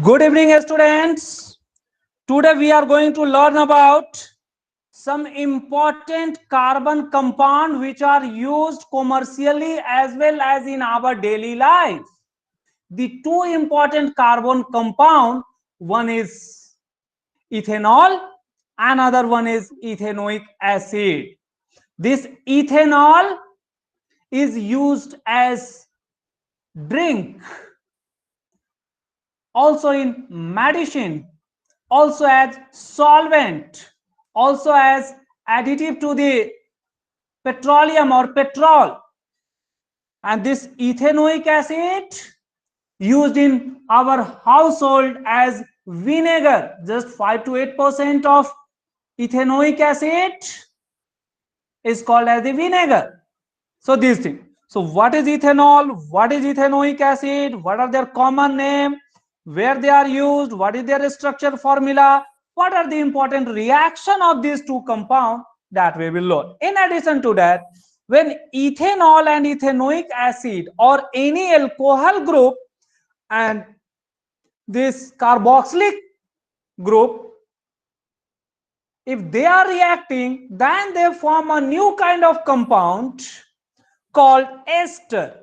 Good evening, students. Today we are going to learn about some important carbon compound which are used commercially as well as in our daily life. The two important carbon compound, one is ethanol, another one is ethanoic acid. This ethanol is used as drink, also in medicine, also as solvent, also as additive to the petroleum or petrol. And this ethanoic acid used in our household as vinegar, just 5 to 8% of ethanoic acid is called as the vinegar. So these things. So what is ethanol? What is ethanoic acid? What are their common name? Where they are used? What is their structure formula? What are the important reaction of these two compounds? That we will learn. In addition to that, when ethanol and ethanoic acid or any alcohol group and this carboxylic group, if they are reacting, then they form a new kind of compound called ester.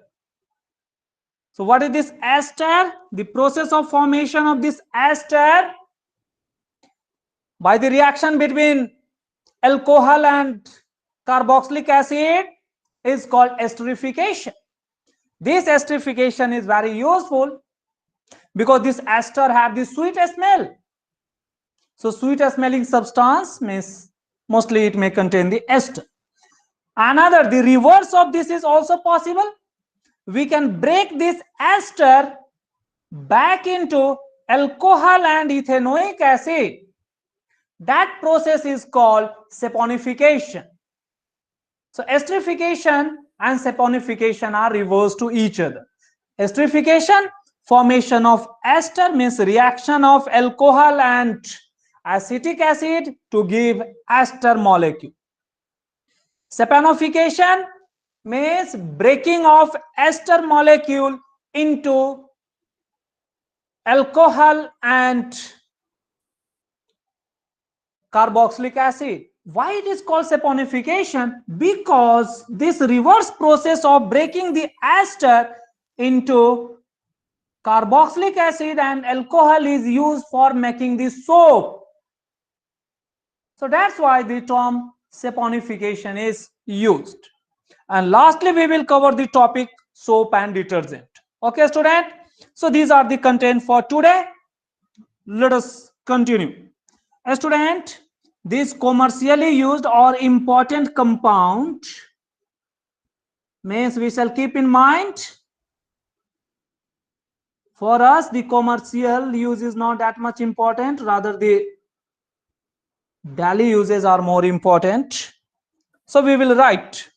So what is this ester? The process of formation of this ester by the reaction between alcohol and carboxylic acid is called esterification. This esterification is very useful because this ester have the sweet smell. So sweet smelling substance means mostly it may contain the ester. Another, the reverse of this is also possible. We can break this ester back into alcohol and ethanoic acid. That process is called saponification. So esterification and saponification are reversed to each other. Esterification, formation of ester, means reaction of alcohol and acetic acid to give ester molecule. Saponification means breaking of ester molecule into alcohol and carboxylic acid. Why it is called saponification? Because this reverse process of breaking the ester into carboxylic acid and alcohol is used for making the soap. So that's why the term saponification is used. And lastly, we will cover the topic soap and detergent. Okay, student? So these are the content for today. Let us continue. A student, this commercially used or important compound means we shall keep in mind. For us, the commercial use is not that much important, rather the daily uses are more important. So we will write.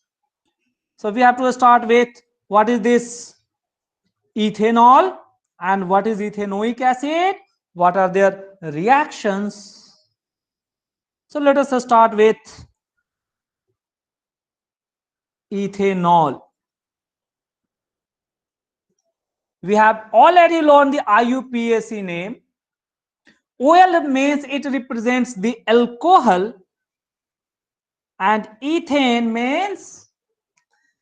So we have to start with what is this ethanol and what is ethanoic acid, what are their reactions. So let us start with ethanol. We have already learned the UPSC name. OL means it represents the alcohol and ethane means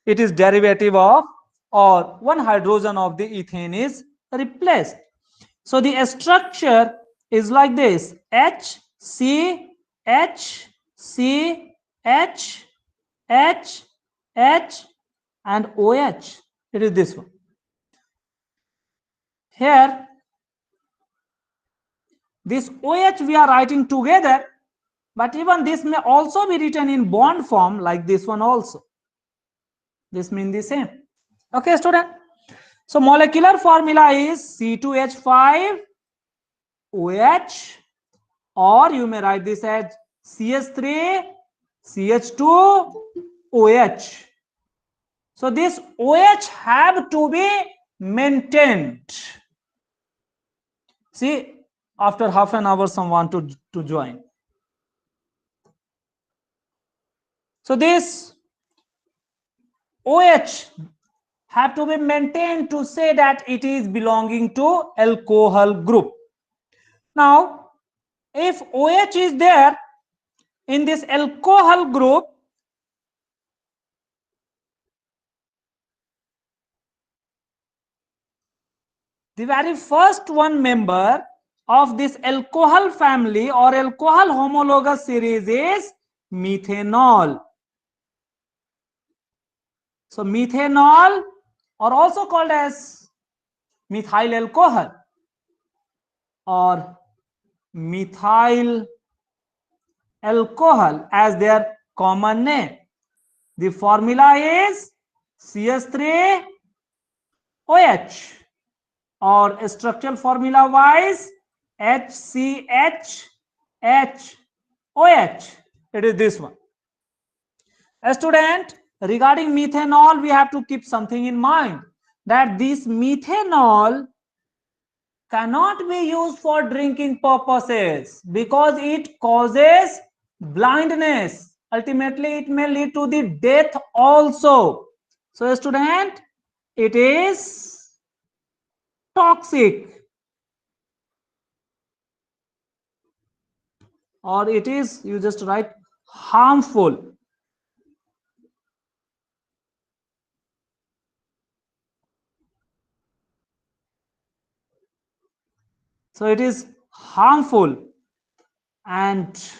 it is derivative of or one hydrogen of the ethane is replaced. So the structure is like this: H, C, H, C, H, H, H and OH. It is this one. Here this OH we are writing together, but even this may also be written in bond form like this one also. This means the same. Okay, student. So molecular formula is C2H5 OH, or you may write this as CH3 CH2 OH. So this OH have to be maintained. See, after half an hour someone to join. So this OH have to be maintained to say that it is belonging to alcohol group. Now, if OH is there in this alcohol group, the very first one member of this alcohol family or alcohol homologous series is methanol. So methanol, or also called as methyl alcohol or methyl alcohol as their common name. The formula is CH3OH, or structural formula wise HCHHOH. It is this one. A student, regarding methanol, we have to keep something in mind, that this methanol cannot be used for drinking purposes because it causes blindness. Ultimately, it may lead to the death also. So, student, it is toxic, or it is, you just write, harmful. So it is harmful and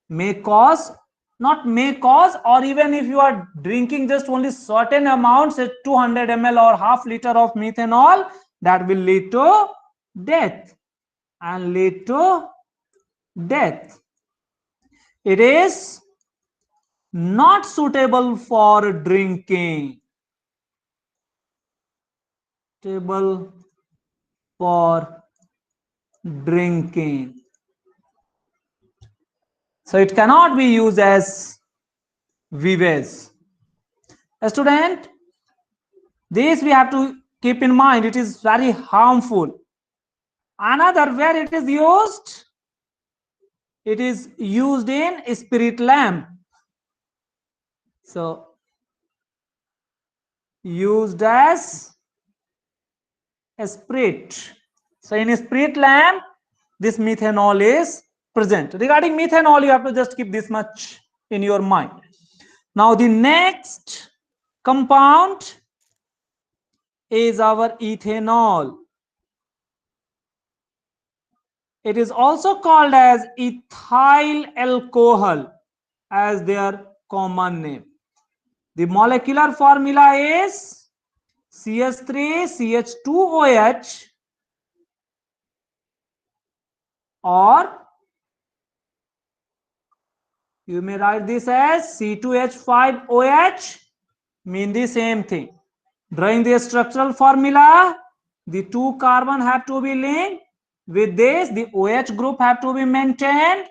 may cause, not may cause, or even if you are drinking just only certain amounts, say 200 ml or half liter of methanol, that will lead to death and lead to death. It is not suitable for drinking. Suitable for drinking. So it cannot be used as beverages. A student, this we have to keep in mind, it is very harmful. Another, where it is used in spirit lamp. So used as a spirit. So in a spirit lamp, this methanol is present. Regarding methanol, you have to just keep this much in your mind. Now the next compound is our ethanol. It is also called as ethyl alcohol as their common name. The molecular formula is CH3CH2OH, or you may write this as C2H5OH, mean the same thing. Drawing the structural formula, the two carbon have to be linked. With this, the OH group have to be maintained.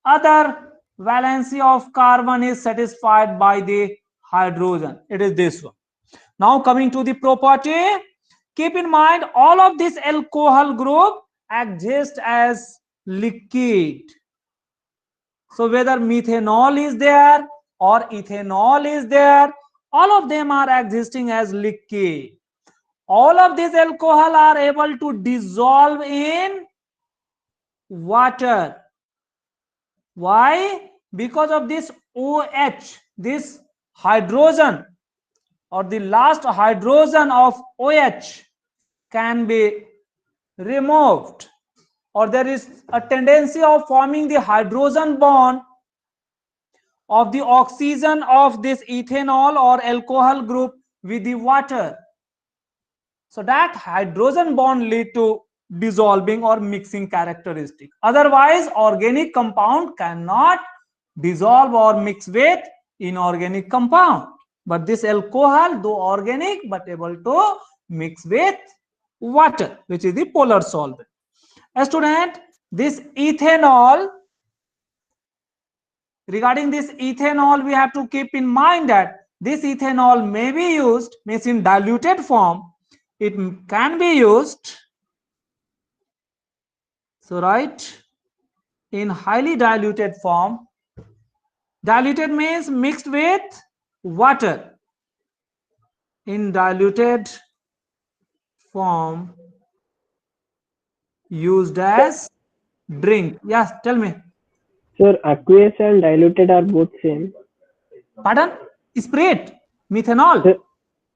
Other valency of carbon is satisfied by the hydrogen. It is this one. Now coming to the property, keep in mind all of this alcohol group exist as liquid. So whether methanol is there or ethanol is there, all of them are existing as liquid. All of these alcohol are able to dissolve in water. Why? Because of this OH, this hydrogen, or the last hydrogen of OH can be removed, or there is a tendency of forming the hydrogen bond of the oxygen of this ethanol or alcohol group with the water. So that hydrogen bond lead to dissolving or mixing characteristic. Otherwise, organic compound cannot dissolve or mix with inorganic compound. But this alcohol, though organic, but able to mix with water, which is the polar solvent. A student, this ethanol, regarding this ethanol, we have to keep in mind that this ethanol may be used, means in diluted form, it can be used. So right, in highly diluted form, diluted means mixed with water. in diluted form used as drink. Yes, tell me. Sir, aqueous and diluted are both same. Pardon? Spirit, methanol. Sir,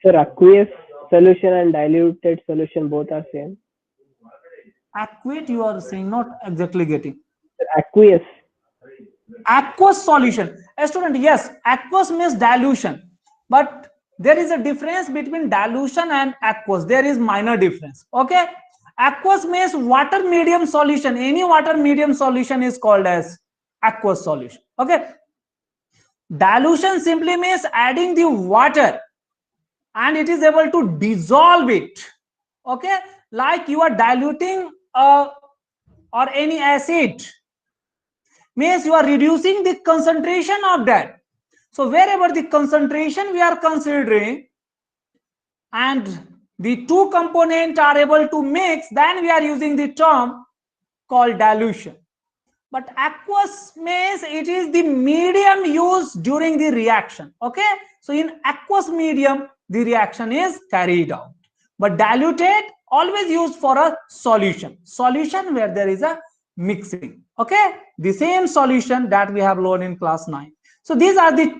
sir, aqueous solution and diluted solution both are same. Aquate, you are saying, not exactly getting. Sir, aqueous. Aqueous solution. A student, yes, aqueous means dilution, but there is a difference between dilution and aqueous. There is minor difference. Okay, aqueous means water medium solution. Any water medium solution is called as aqueous solution. Okay, dilution simply means adding the water and it is able to dissolve it. Okay, like you are diluting or any acid, means you are reducing the concentration of that. So wherever the concentration we are considering and the two components are able to mix, then we are using the term called dilution. But aqueous means it is the medium used during the reaction. Okay, so in aqueous medium the reaction is carried out, but diluted always used for a solution where there is a mixing. Okay, the same solution that we have learned in class 9. So these are the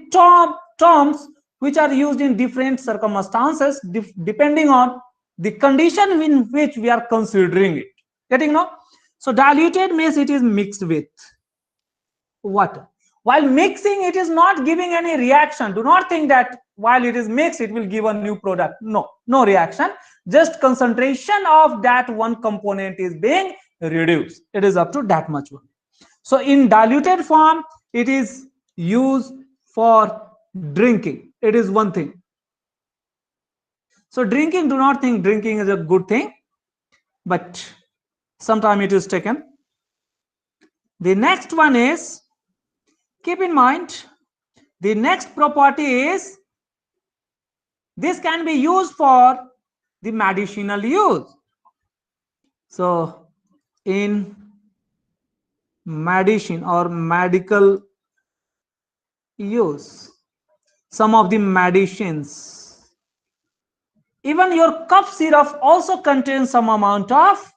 terms which are used in different circumstances depending on the condition in which we are considering it. Getting now? So diluted means it is mixed with water. While mixing, it is not giving any reaction. Do not think that while it is mixed, it will give a new product. No, no reaction. Just concentration of that one component is being reduced. It is up to that much one. So in diluted form, it is used for drinking. It is one thing. So drinking, do not think drinking is a good thing, but sometime it is taken. The next one is, keep in mind, the next property is this can be used for the medicinal use. So in medicine or medical use, some of the medicines, even your cough syrup also contains some amount of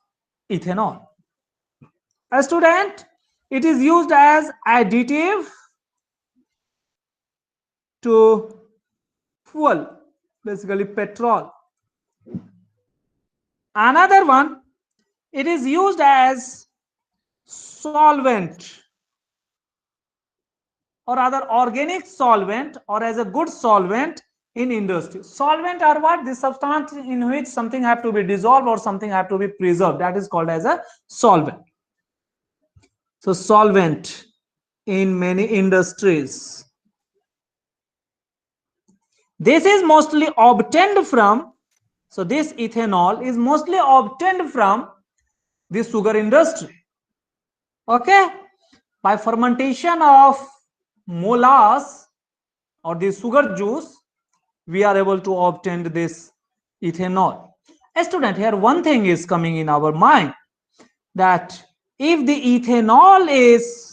ethanol. A student, it is used as additive to fuel, basically petrol. Another one, it is used as solvent or other organic solvent or as a good solvent in industry. Solvent are what? The substance in which something have to be dissolved or something have to be preserved. That is called as a solvent. So solvent in many industries. This is mostly obtained from, so this ethanol is mostly obtained from the sugar industry. Okay, by fermentation of molasses or the sugar juice, we are able to obtain this ethanol. A student, here one thing is coming in our mind, that if the ethanol is,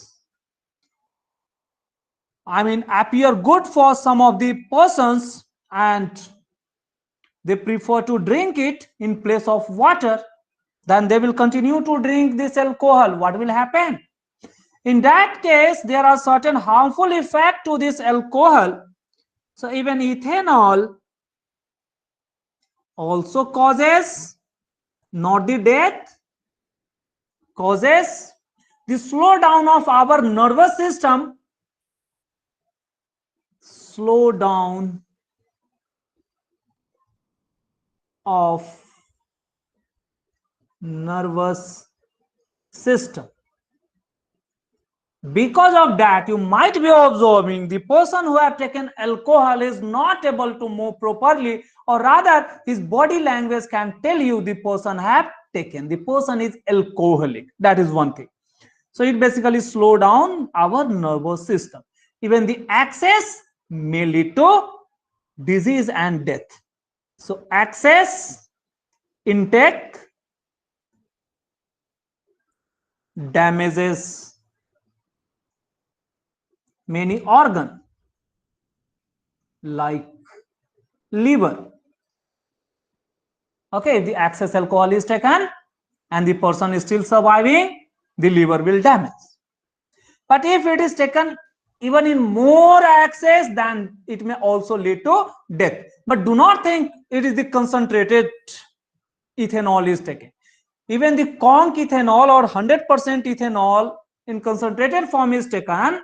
appear good for some of the persons and they prefer to drink it in place of water, then they will continue to drink this alcohol. What will happen? In that case, there are certain harmful effects to this alcohol. So even ethanol also causes not the death, causes the slowdown of our nervous system, slowdown of nervous system. Because of that, you might be observing the person who have taken alcohol is not able to move properly, or rather his body language can tell you the person have taken, the person is alcoholic. That is one thing. So it basically slow down our nervous system. Even the excess may lead to disease and death. So excess intake damages many organs like liver. Okay, if the excess alcohol is taken and the person is still surviving, the liver will damage. But if it is taken even in more excess, then it may also lead to death. But do not think it is the concentrated ethanol is taken. Even the conc ethanol or 100% ethanol in concentrated form is taken,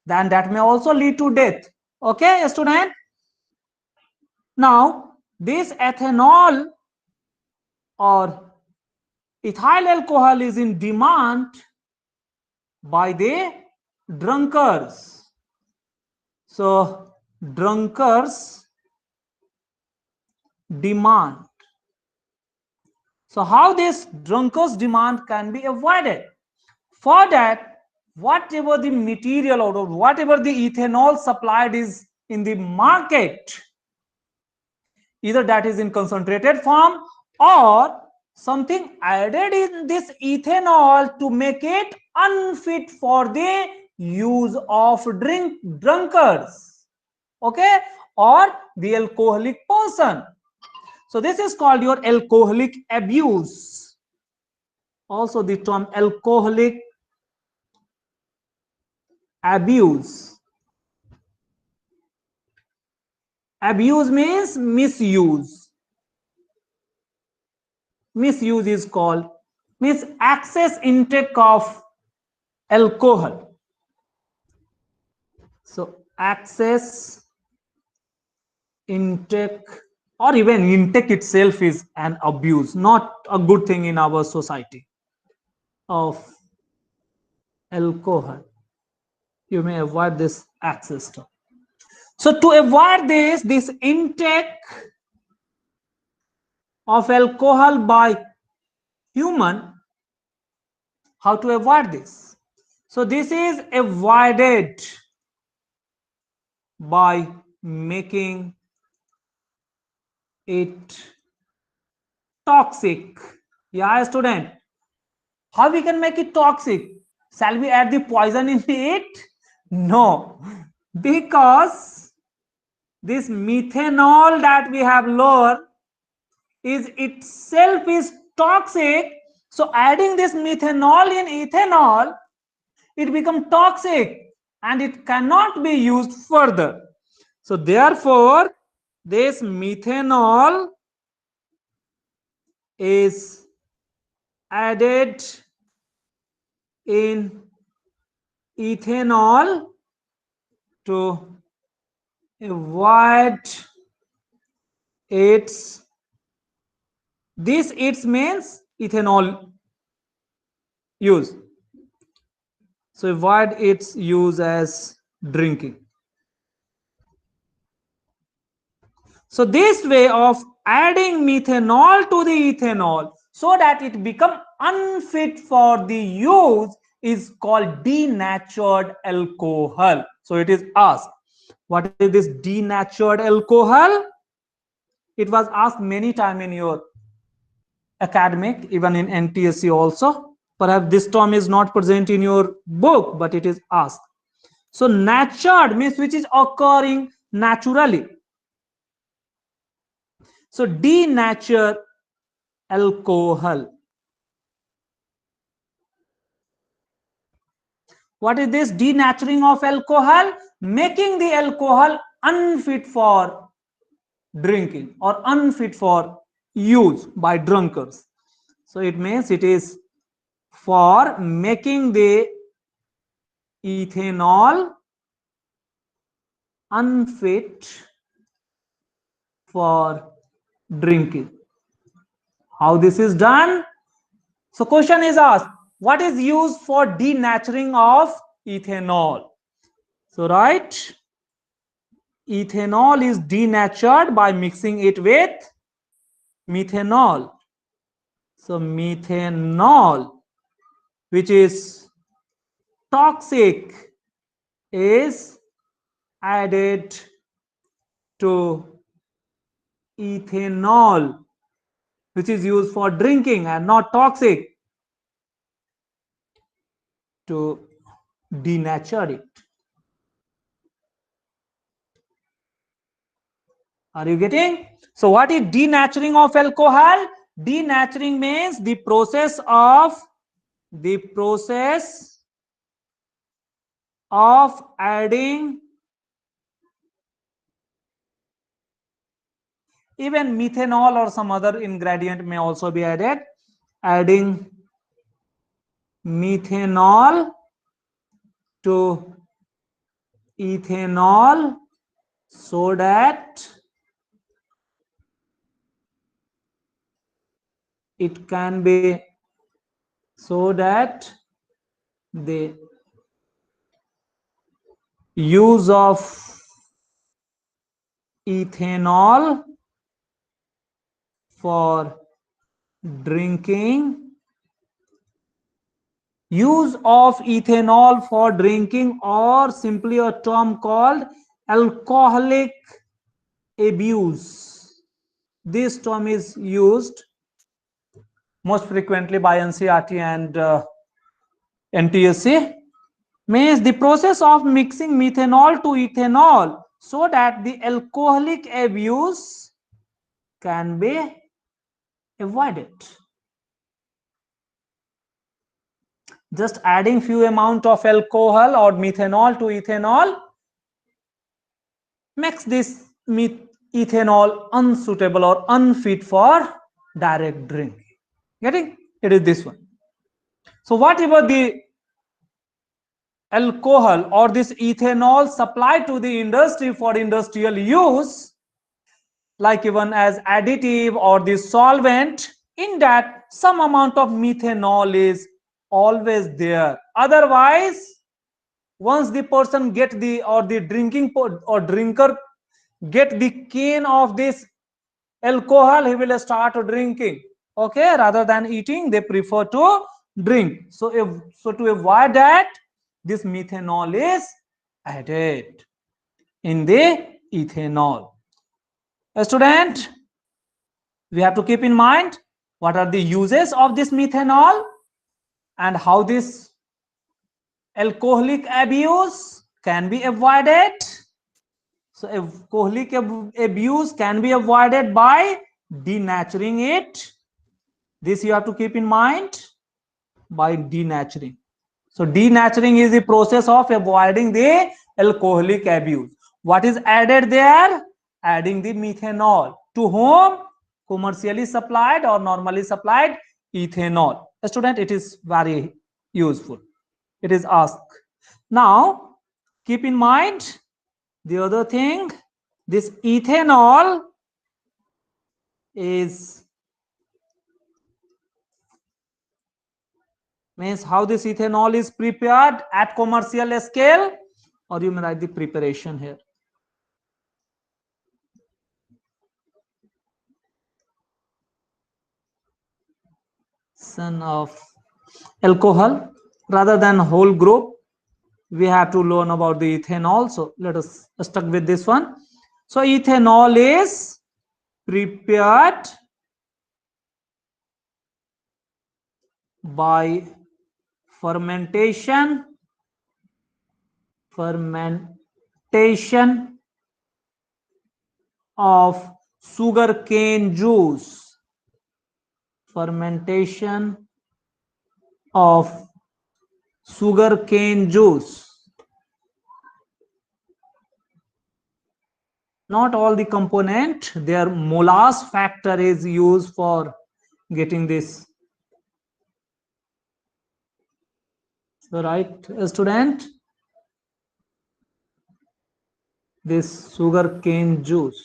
then that may also lead to death. Okay, student? Now, this ethanol or ethyl alcohol is in demand by the drunkards. So, drunkards demand. So, how this drunkards demand can be avoided? For that, whatever the material or whatever the ethanol supplied is in the market, either that is in concentrated form or something added in this ethanol to make it unfit for the use of drunkards, okay, or the alcoholic person. So this is called your alcoholic abuse. Also the term alcoholic abuse. Abuse means misuse. Misuse is called, means excess intake of alcohol. So excess intake or even intake itself is an abuse, not a good thing in our society of alcohol. You may avoid this excess term. So to avoid this intake of alcohol by human, how to avoid this? So this is avoided by making it toxic. Yeah, student. How we can make it toxic? Shall we add the poison in it? No, because this methanol that we have learned is itself is toxic. So adding this methanol in ethanol, it becomes toxic and it cannot be used further. So therefore, this methanol is added in ethanol to avoid its, this its means ethanol use. So avoid its use as drinking. So this way of adding methanol to the ethanol so that it become unfit for the use is called denatured alcohol. So it is asked, what is this denatured alcohol? It was asked many times in your academic, even in NTSE also. Perhaps this term is not present in your book, but it is asked. So natured means which is occurring naturally. So denature alcohol. What is this denaturing of alcohol? Making the alcohol unfit for drinking or unfit for use by drunkards. So it means it is for making the ethanol unfit for drinking. How this is done? So question is asked, what is used for denaturing of ethanol? So right, ethanol is denatured by mixing it with methanol. So methanol, which is toxic, is added to ethanol, which is used for drinking and not toxic, to denature it. Are you getting? So what is denaturing of alcohol? Denaturing means the process of adding even methanol or some other ingredient may also be added. Adding methanol to ethanol so that it can be the use of ethanol for drinking, use of ethanol for drinking, or simply a term called alcoholic abuse. This term is used most frequently by NCERT and NTSE. Means the process of mixing methanol to ethanol so that the alcoholic abuse can be avoided. Just adding few amount of alcohol or methanol to ethanol makes this ethanol unsuitable or unfit for direct drinking. Getting? It is this one. So whatever the alcohol or this ethanol supplied to the industry for industrial use, like even as additive or the solvent, in that some amount of methanol is always there. Otherwise, once the person get the or the drinking or drinker get the can of this alcohol, he will start drinking. Okay, rather than eating, they prefer to drink. So to avoid that, this methanol is added in the ethanol. A student, we have to keep in mind what are the uses of this methanol and how this alcoholic abuse can be avoided. So alcoholic abuse can be avoided by denaturing it. This you have to keep in mind, by denaturing. So denaturing is the process of avoiding the alcoholic abuse. What is added there? Adding the methanol. To whom? Commercially supplied or normally supplied ethanol. Student, it is very useful. It is asked. Now, keep in mind the other thing. This ethanol is means how this ethanol is prepared at commercial scale, or you may write the preparation here. Son of alcohol rather than whole group, we have to learn about the ethanol. So let us stuck with this one. So ethanol is prepared by fermentation of sugar cane juice. Fermentation of sugar cane juice. Not all the component, their molasses factor is used for getting this. So right, student, this sugar cane juice.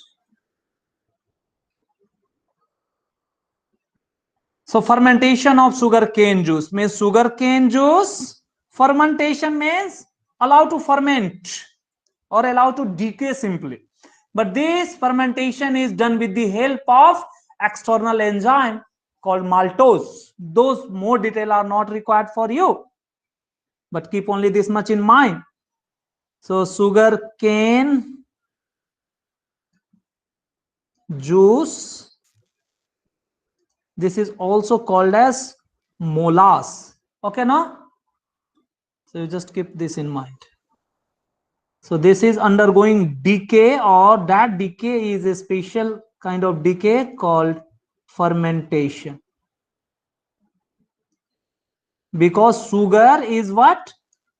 So fermentation of sugar cane juice means sugar cane juice. Fermentation means allow to ferment or allow to decay simply. But this fermentation is done with the help of external enzyme called maltose. Those more detail are not required for you, but keep only this much in mind. So sugar cane juice, this is also called as molasses. Okay, no? So you just keep this in mind. So this is undergoing decay, or that decay is a special kind of decay called fermentation. Because sugar is what?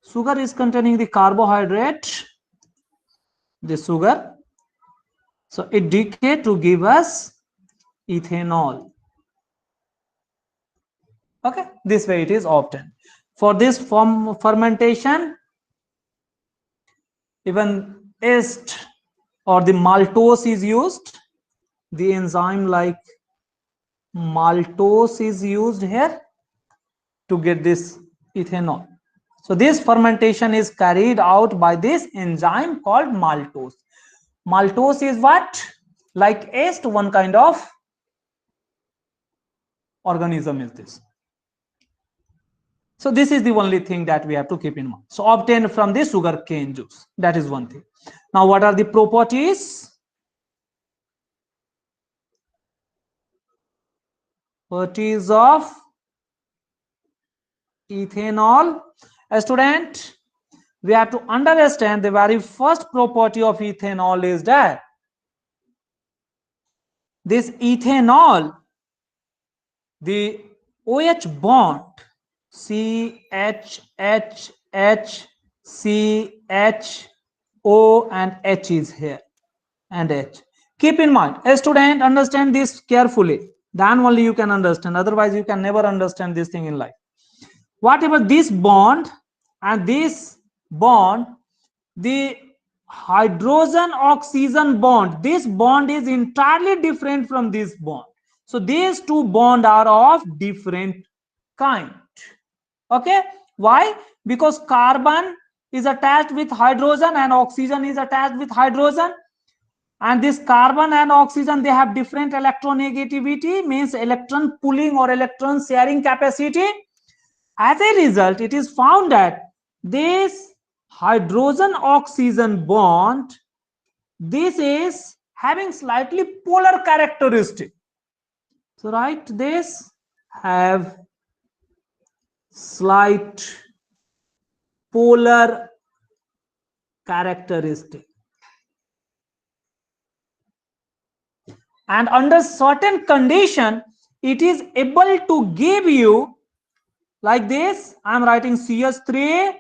Sugar is containing the carbohydrate, the sugar. So it decay to give us ethanol. Okay, this way it is obtained. For this fermentation, even yeast or the maltose is used. The enzyme like maltose is used here to get this ethanol. So this fermentation is carried out by this enzyme called maltose. Maltose is what? Like yeast, one kind of organism is this. So this is the only thing that we have to keep in mind. So obtained from the sugar cane juice. That is one thing. Now what are the properties? Properties of ethanol. A student, we have to understand the very first property of ethanol is that this ethanol, the OH bond, CHHHCHO and H is here, and H. Keep in mind, a student, understand this carefully, then only you can understand, otherwise you can never understand this thing in life. Whatever this bond and this bond, the hydrogen oxygen bond, this bond is entirely different from this bond. So these two bonds are of different kind. Okay, why? Because carbon is attached with hydrogen and oxygen is attached with hydrogen, and this carbon and oxygen, they have different electronegativity, means electron pulling or electron sharing capacity. As a result, it is found that this hydrogen oxygen bond, this is having slightly polar characteristic. So right, this have slight polar characteristic, and under certain condition it is able to give you like this. I am writing CH3,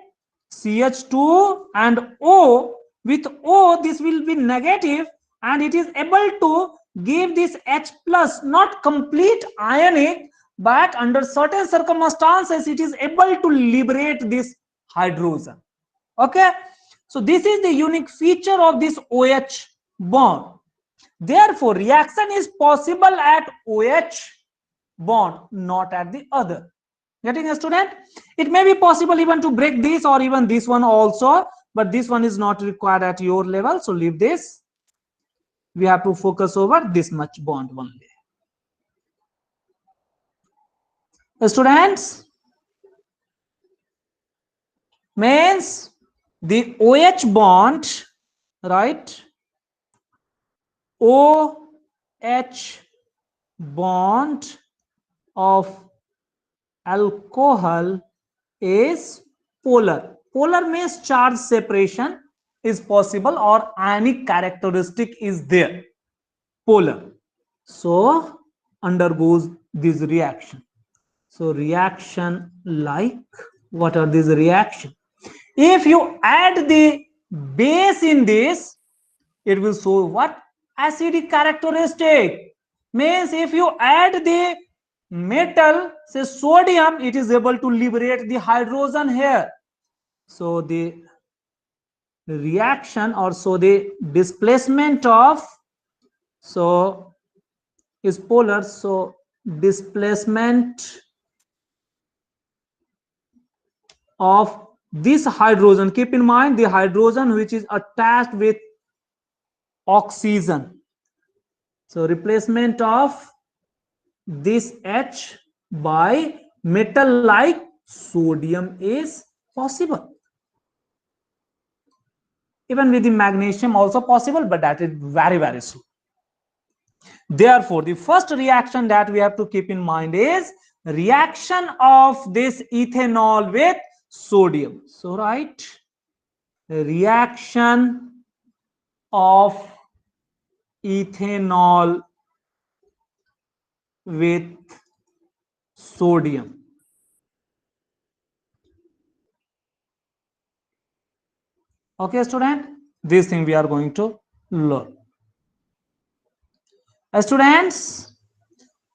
CH2 and O. With O, this will be negative, and it is able to give this H plus, not complete ionic, but under certain circumstances it is able to liberate this hydrogen. Okay, so this is the unique feature of this OH bond. Therefore reaction is possible at OH bond, not at the other. Getting a student? It may be possible even to break this or even this one also, but this one is not required at your level, so leave this. We have to focus over this much bond only. Students, means the OH bond, right? OH bond of alcohol is polar. Polar means charge separation is possible or ionic characteristic is there. Polar. So undergoes this reaction. So reaction like, what are these reaction? If you add the base in this, it will show what? Acidic characteristic. Means if you add the metal, say sodium, it is able to liberate the hydrogen here. So the reaction, or so the displacement of, so is polar, so displacement of this hydrogen, keep in mind the hydrogen which is attached with oxygen, so replacement of this H by metal like sodium is possible. Even with the magnesium also possible, but that is very, very slow. Therefore, the first reaction that we have to keep in mind is reaction of this ethanol with sodium. So, right, reaction of ethanol with sodium. Okay, student, this thing we are going to learn. Students,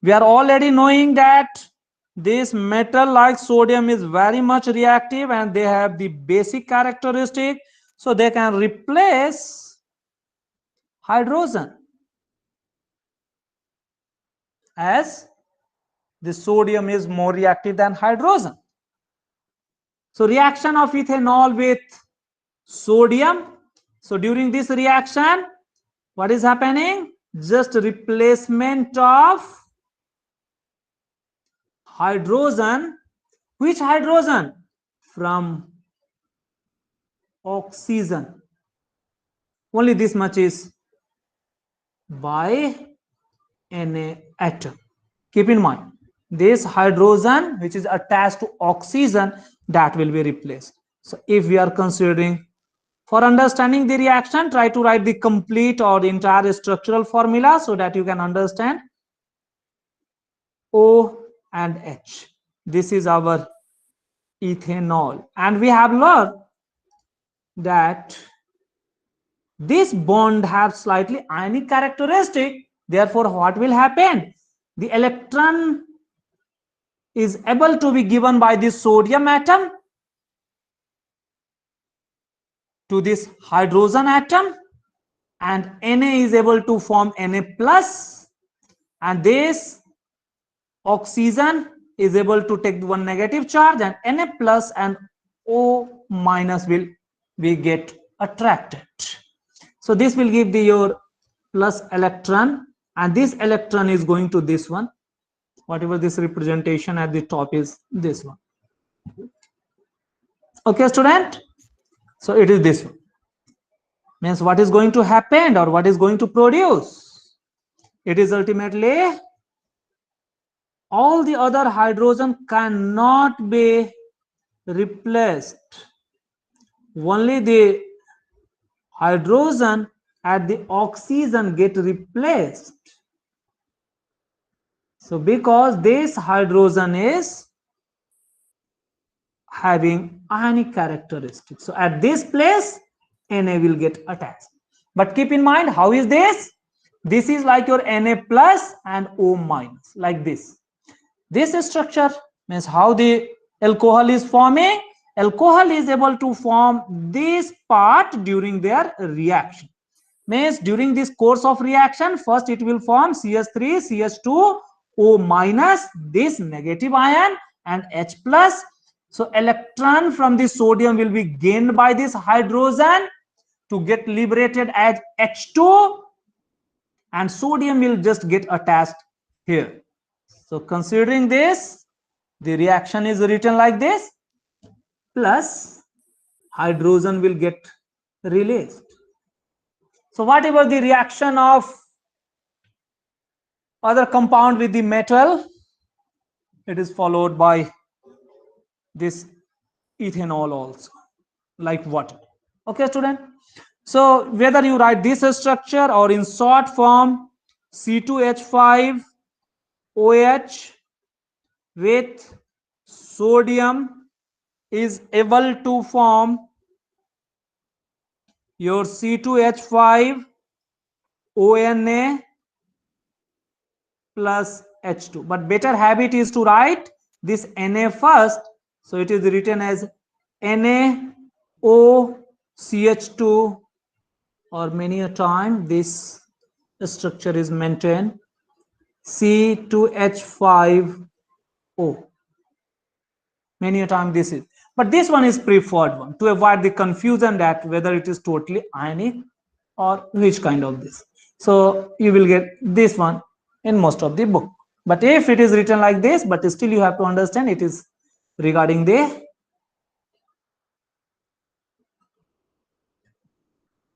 we are already knowing that this metal like sodium is very much reactive and they have the basic characteristic, so they can replace hydrogen, as the sodium is more reactive than hydrogen. So reaction of ethanol with sodium, so during this reaction what is happening? Just replacement of hydrogen. Which hydrogen? From oxygen. Only this much is by Na atom. Keep in mind, this hydrogen which is attached to oxygen, that will be replaced. So if we are considering, for understanding the reaction, try to write the complete or the entire structural formula so that you can understand. O and H. This is our ethanol. And we have learned that this bond have slightly ionic characteristic. Therefore, what will happen? The electron is able to be given by this sodium atom to this hydrogen atom, and Na is able to form Na plus, and this oxygen is able to take one negative charge, and Na plus and O minus will be get attracted. So this will give the your plus electron, and this electron is going to this one, whatever this representation at the top is this one. Okay, student, so it is this one. Means what is going to happen or what is going to produce? It is ultimately all the other hydrogen cannot be replaced. Only the hydrogen at the oxygen get replaced. So because this hydrogen is having ionic characteristics, so at this place Na will get attached. But keep in mind, how is this? This is like your Na plus and O minus, like this. This structure means how the alcohol is forming. Alcohol is able to form this part during their reaction. Means during this course of reaction, first it will form CH3, CH2, O minus, this negative ion, and H plus. So electron from the sodium will be gained by this hydrogen to get liberated as H2, and sodium will just get attached here. So considering this, the reaction is written like this, plus hydrogen will get released. So whatever the reaction of other compound with the metal, it is followed by this ethanol also, like water. Okay, student. So whether you write this structure or in short form, C2H5 OH with sodium is able to form your C2H5 ONA plus H2. But better habit is to write this Na first. So it is written as NaOCH2, or many a time this structure is maintained C2H5O. Many a time this is, but this one is preferred one to avoid the confusion that whether it is totally ionic or which kind of this. So you will get this one in most of the book. But if it is written like this, but still you have to understand it is regarding the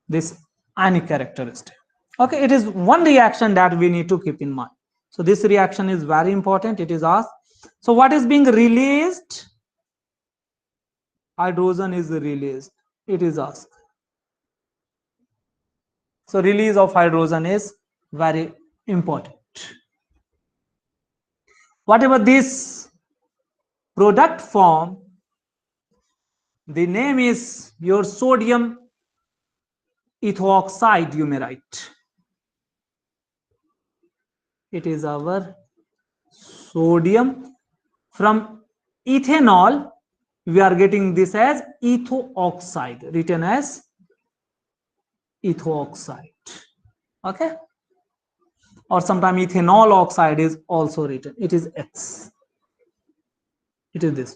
this ionic characteristic. Okay, it is one reaction that we need to keep in mind. So this reaction is very important. It is asked. So what is being released? Hydrogen is released. it is asked. So release of hydrogen is very important. Whatever this product form, the name is your sodium ethoxide, you may write. It is our sodium. From ethanol, we are getting this as ethoxide, written as ethoxide. Okay? Or sometimes ethanol oxide is also written. It is X. It is this.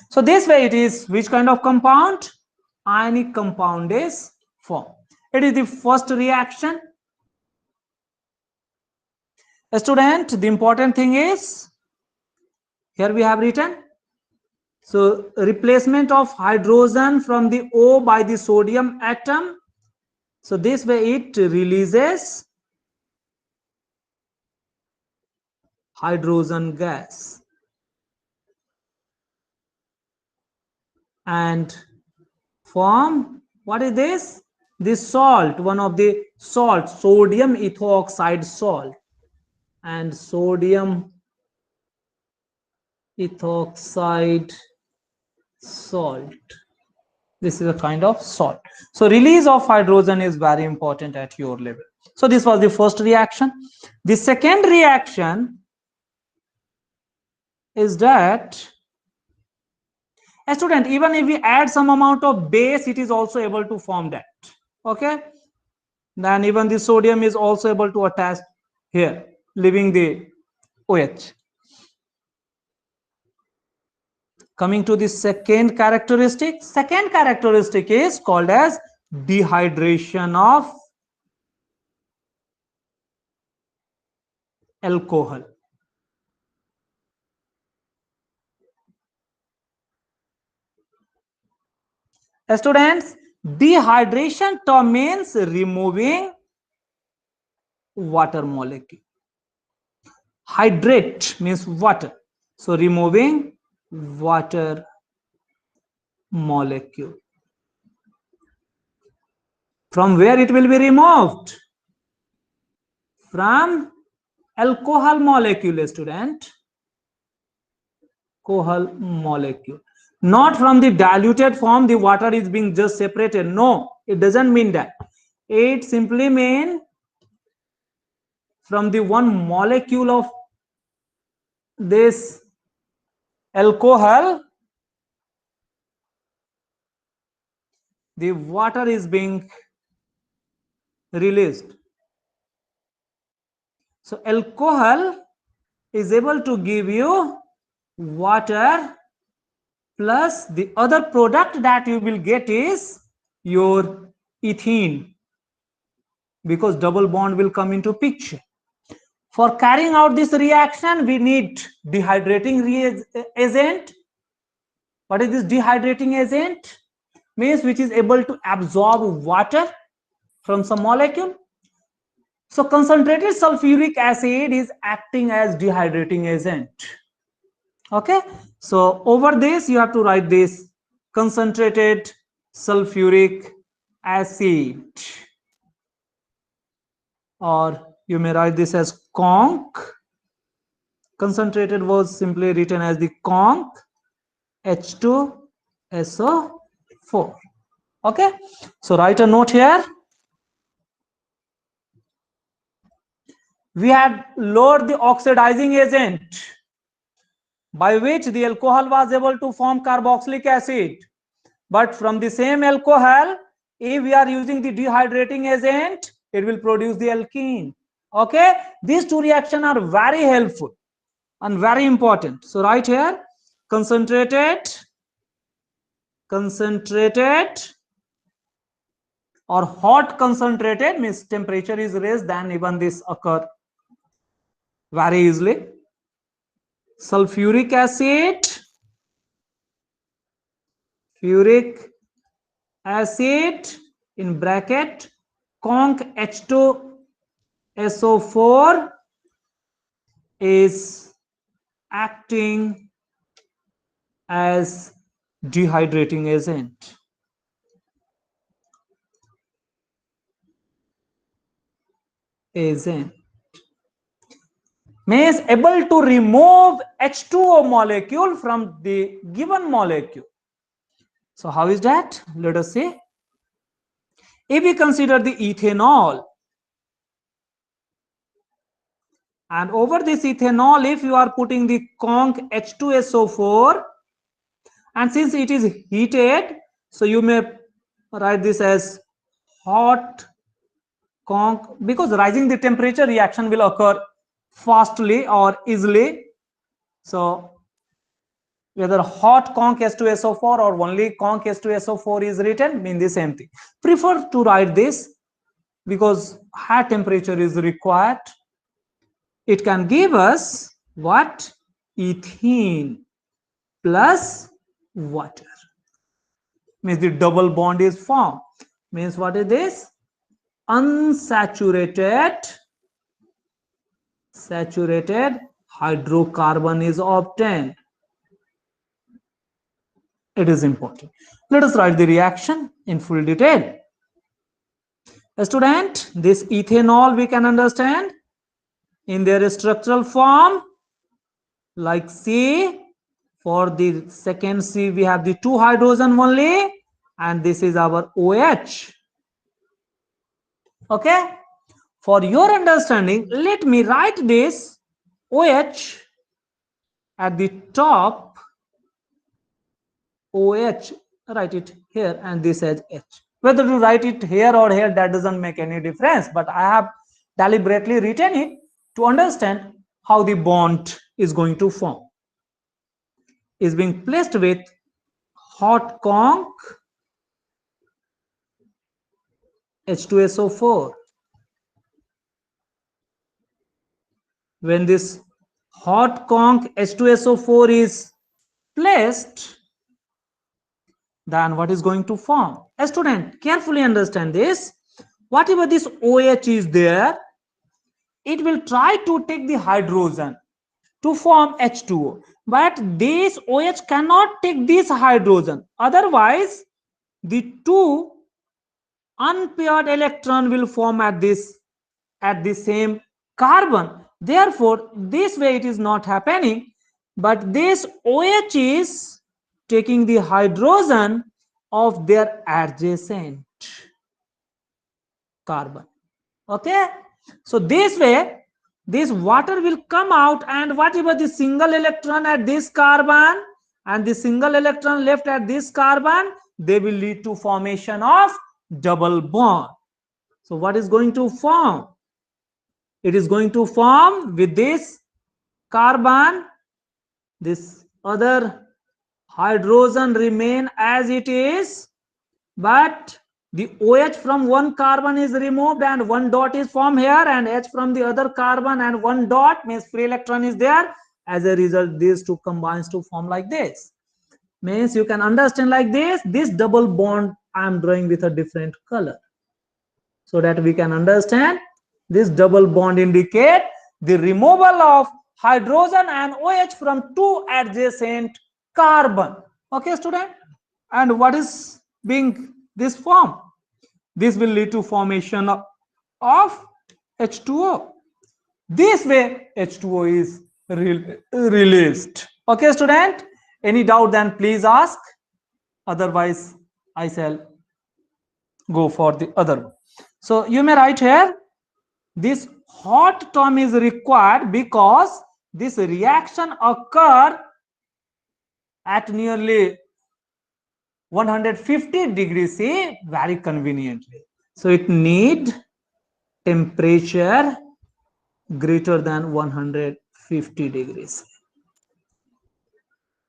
So this way it is which kind of compound? Ionic compound is formed. It is the first reaction. Student, the important thing is here we have written. So replacement of hydrogen from the O by the sodium atom. So this way it releases hydrogen gas. And form, what is this? This salt, one of the salt, sodium ethoxide salt. And sodium ethoxide salt. This is a kind of salt. So release of hydrogen is very important at your level. So this was the first reaction. The second reaction is that a student, even if we add some amount of base, it is also able to form that. Okay, then even the sodium is also able to attach here, leaving the OH. Coming to the second characteristic is called as dehydration of alcohol. Students, dehydration term means removing water molecule. Hydrate means water. So removing water molecule. From where it will be removed? From alcohol molecule, student. Alcohol molecule. Not from the diluted form, the water is being just separated. No, it doesn't mean that. It simply means from the one molecule of this alcohol, the water is being released. So alcohol is able to give you water, plus the other product that you will get is your ethene, because double bond will come into picture. For carrying out this reaction, we need dehydrating agent. What is this dehydrating agent? Means which is able to absorb water from some molecule. So concentrated sulfuric acid is acting as dehydrating agent. Okay, so over this you have to write this concentrated sulfuric acid, or you may write this as conc. Concentrated was simply written as the conc H2SO4. Okay, so write a note here. We had lowered the oxidizing agent by which the alcohol was able to form carboxylic acid. But from the same alcohol, if we are using the dehydrating agent, it will produce the alkene. Okay, these two reactions are very helpful and very important. So right here, concentrated or hot concentrated means temperature is raised, then even this occur very easily. Sulfuric acid, furic acid in bracket conc H2SO4 is acting as dehydrating agent. Means able to remove H2O molecule from the given molecule. So how is that? Let us see. If we consider the ethanol, and over this ethanol, if you are putting the conc H2SO4, and since it is heated, so you may write this as hot conc, because rising the temperature, reaction will occur fastly or easily. So whether hot conc H2SO4 or only conc H2SO4 is written, mean the same thing. Prefer to write this because high temperature is required. It can give us what? Ethene plus water. Means the double bond is formed. Means what is this? Unsaturated hydrocarbon is obtained. It is important. Let us write the reaction in full detail. Student, this ethanol we can understand in their structural form like C. For the second C we have the 2 hydrogen only, and this is our OH. Okay, for your understanding, let me write this OH at the top. OH, write it here, and this as H. Whether to write it here or here, that doesn't make any difference, but I have deliberately written it to understand how the bond is going to form. Is being placed with hot conc H2SO4. When this hot conc H2SO4 is placed, then what is going to form? A student, carefully understand this. Whatever this OH is there, it will try to take the hydrogen to form H2O. But this OH cannot take this hydrogen. Otherwise, the 2 unpaired electron will form at the same carbon. Therefore, this way it is not happening. But this OH is taking the hydrogen of their adjacent carbon. Okay, so this way this water will come out, and whatever the single electron at this carbon and the single electron left at this carbon, they will lead to formation of double bond. So what is going to form? It is going to form with this carbon, this other hydrogen remain as it is, but the OH from one carbon is removed and one dot is formed here, and H from the other carbon and one dot, means free electron is there. As a result, these two combines to form like this. Means you can understand like this. This double bond I am drawing with a different color, so that we can understand this double bond indicate the removal of hydrogen and OH from 2 adjacent carbon. Okay, student? And what is being this form? This will lead to formation of H2O. This way H2O is released. Okay, student? Any doubt, then please ask. Otherwise, I shall go for the other one. So you may write here, this hot term is required because this reaction occur at nearly 150 degrees C very conveniently. So it need temperature greater than 150 degrees.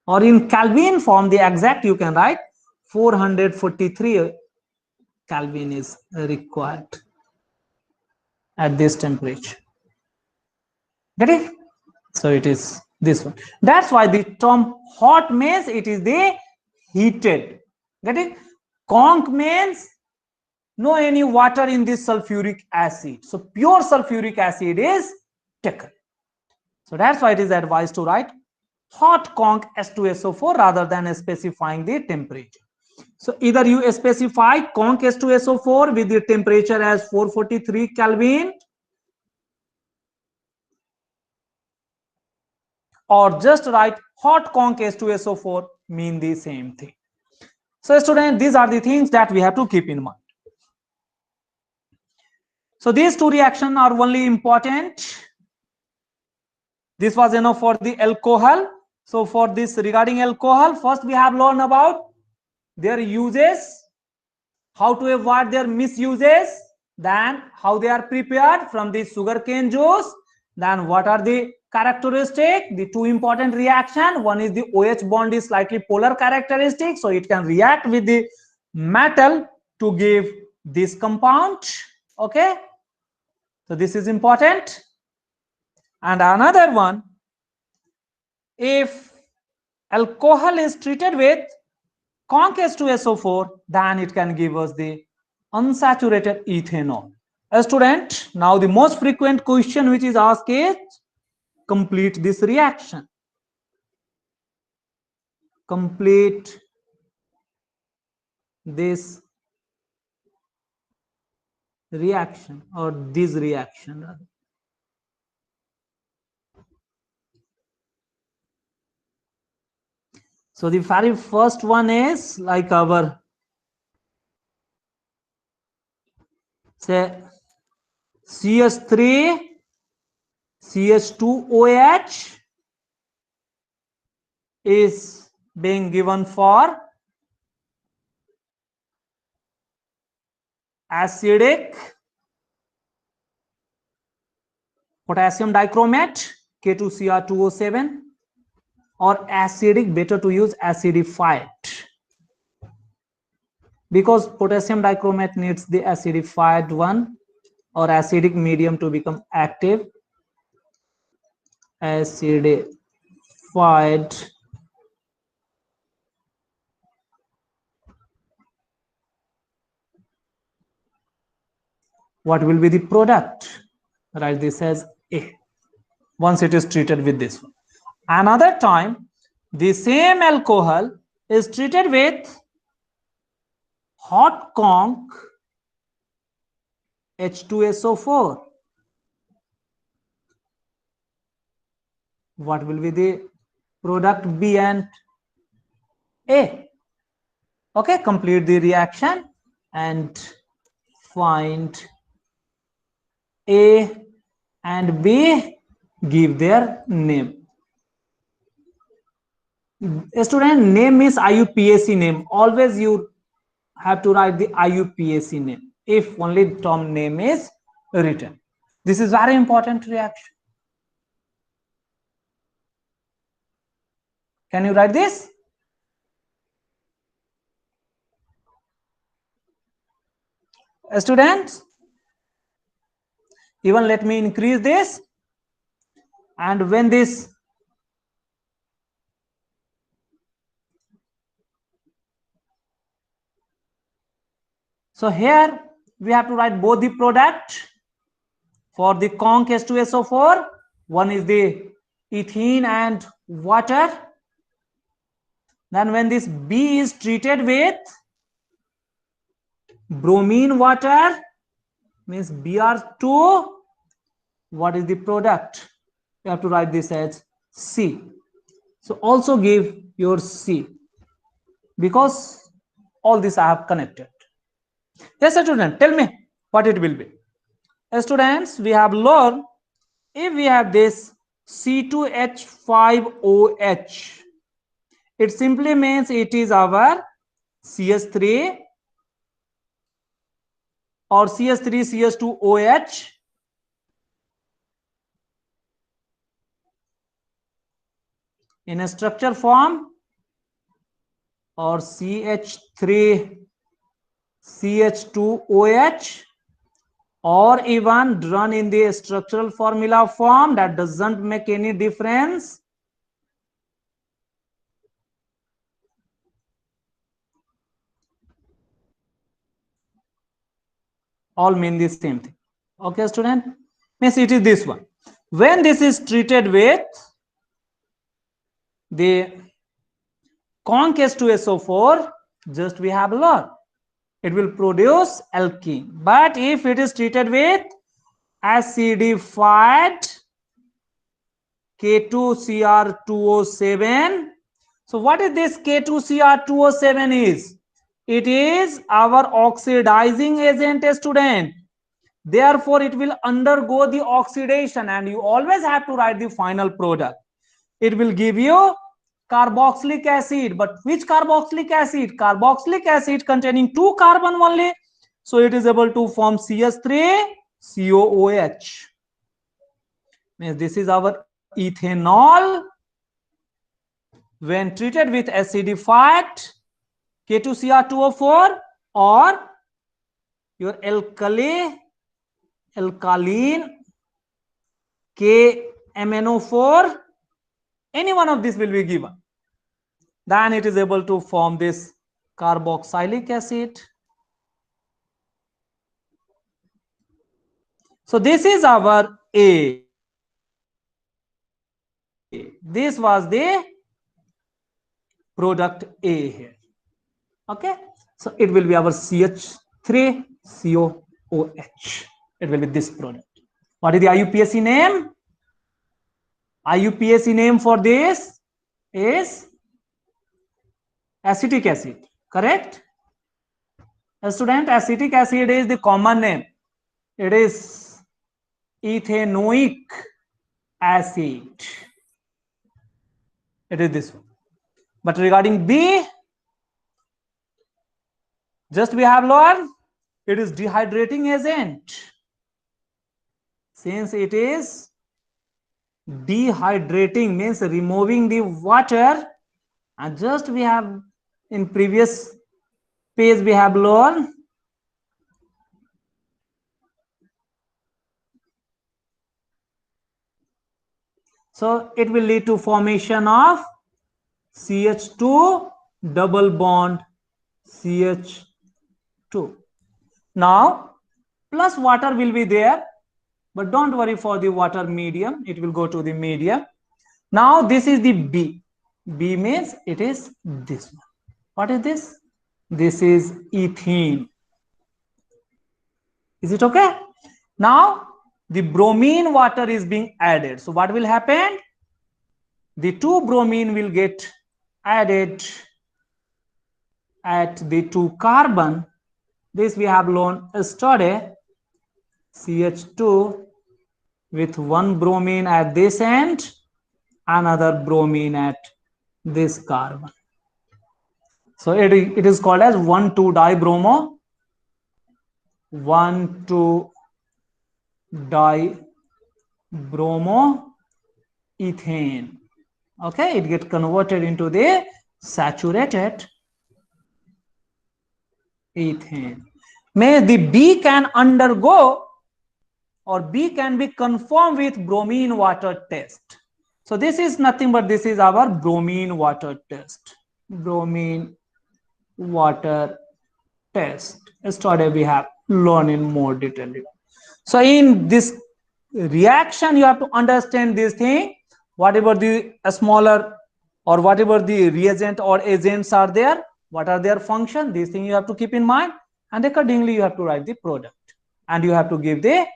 Or in Kelvin form, the exact you can write 443 Kelvin is required at this temperature. Get it? So it is this one. That's why the term hot means it is the heated. Get it? Conc means no any water in this sulfuric acid. So pure sulfuric acid is taken. So that's why it is advised to write hot conc H2SO4 rather than specifying the temperature. So either you specify conc H2SO4 with the temperature as 443 Kelvin, or just write hot conc H2SO4 mean the same thing. So students, these are the things that we have to keep in mind. So these two reactions are only important. This was enough for the alcohol. So for this regarding alcohol, first we have learned about their uses, how to avoid their misuses, then how they are prepared from the sugarcane juice, then what are the characteristics, the two important reaction. One is the OH bond is slightly polar characteristic, so it can react with the metal to give this compound. Okay, so this is important. And another one, if alcohol is treated with conc H2SO4, then it can give us the unsaturated ethanol. A student, now the most frequent question which is asked is complete this reaction. Complete this reaction, or this reaction rather. So the very first one is like our, say, CH3 CH2OH is being given for acidic potassium dichromate K2Cr2O7, or acidic, better to use acidified, because potassium dichromate needs the acidified one or acidic medium to become active. Acidified. What will be the product? Write this as A once it is treated with this one. Another time, the same alcohol is treated with hot conc H2SO4. What will be the product B and A? Okay, complete the reaction and find A and B, give their name. Student, name is IUPAC name. Always you have to write the IUPAC name if only term name is written. This is very important reaction. Can you write this? Students, even let me increase this, and when this so here we have to write both the product for the conc H2SO4. One is the ethene and water. Then when this B is treated with bromine water, means Br2, what is the product? You have to write this as C. So also give your C, because all this I have connected. Yes, student, tell me what it will be. Students, we have learned if we have this C2H5OH, it simply means it is our CH3 or CH3CH2OH in a structure form, or CH3CH2OH, or even run in the structural formula form. That doesn't make any difference. All mean the same thing. Okay, student, means it is this one. When this is treated with the conc H2SO4, just we have learned. It will produce alkene. But if it is treated with acidified K2Cr2O7, so what is this K2Cr2O7 is? It is our oxidizing agent, student. Therefore, it will undergo the oxidation and you always have to write the final product. It will give you carboxylic acid. But which carboxylic acid? Carboxylic acid containing 2 carbon only. So it is able to form CH3COOH. Means this is our ethanol when treated with acidified K2Cr2O4 or your alkaline KMNO4, any one of these will be given. Then it is able to form this carboxylic acid. So this is our A. This was the product A here. Okay. So it will be our CH3COOH. It will be this product. What is the IUPAC name? IUPAC name for this is acetic acid. Correct? Student, acetic acid is the common name. It is ethanoic acid. It is this one. But regarding B, just we have learned it is dehydrating agent. Since it is dehydrating, means removing the water, and just we have in previous page we have learned so it will lead to formation of CH2 double bond CH2. Now plus water will be there, but don't worry for the water medium, it will go to the medium. Now this is the B. B means it is this one. What is this? This is ethene. Is it okay? Now the bromine water is being added. So what will happen? The 2 bromine will get added at the 2 carbon. This we have learned yesterday. CH2 with 1 bromine at this end, another bromine at this carbon. So it is called as 1,2-dibromo, 1,2-dibromo ethane. Okay, it gets converted into the saturated ethane. May the B can undergo or B can be conformed with bromine water test. So this is nothing but this is our bromine water test. Bromine water test. Yesterday we have learned in more detail. So in this reaction, you have to understand this thing. Whatever the smaller or whatever the reagent or agents are there, what are their function? These things you have to keep in mind, and accordingly you have to write the product, and you have to give their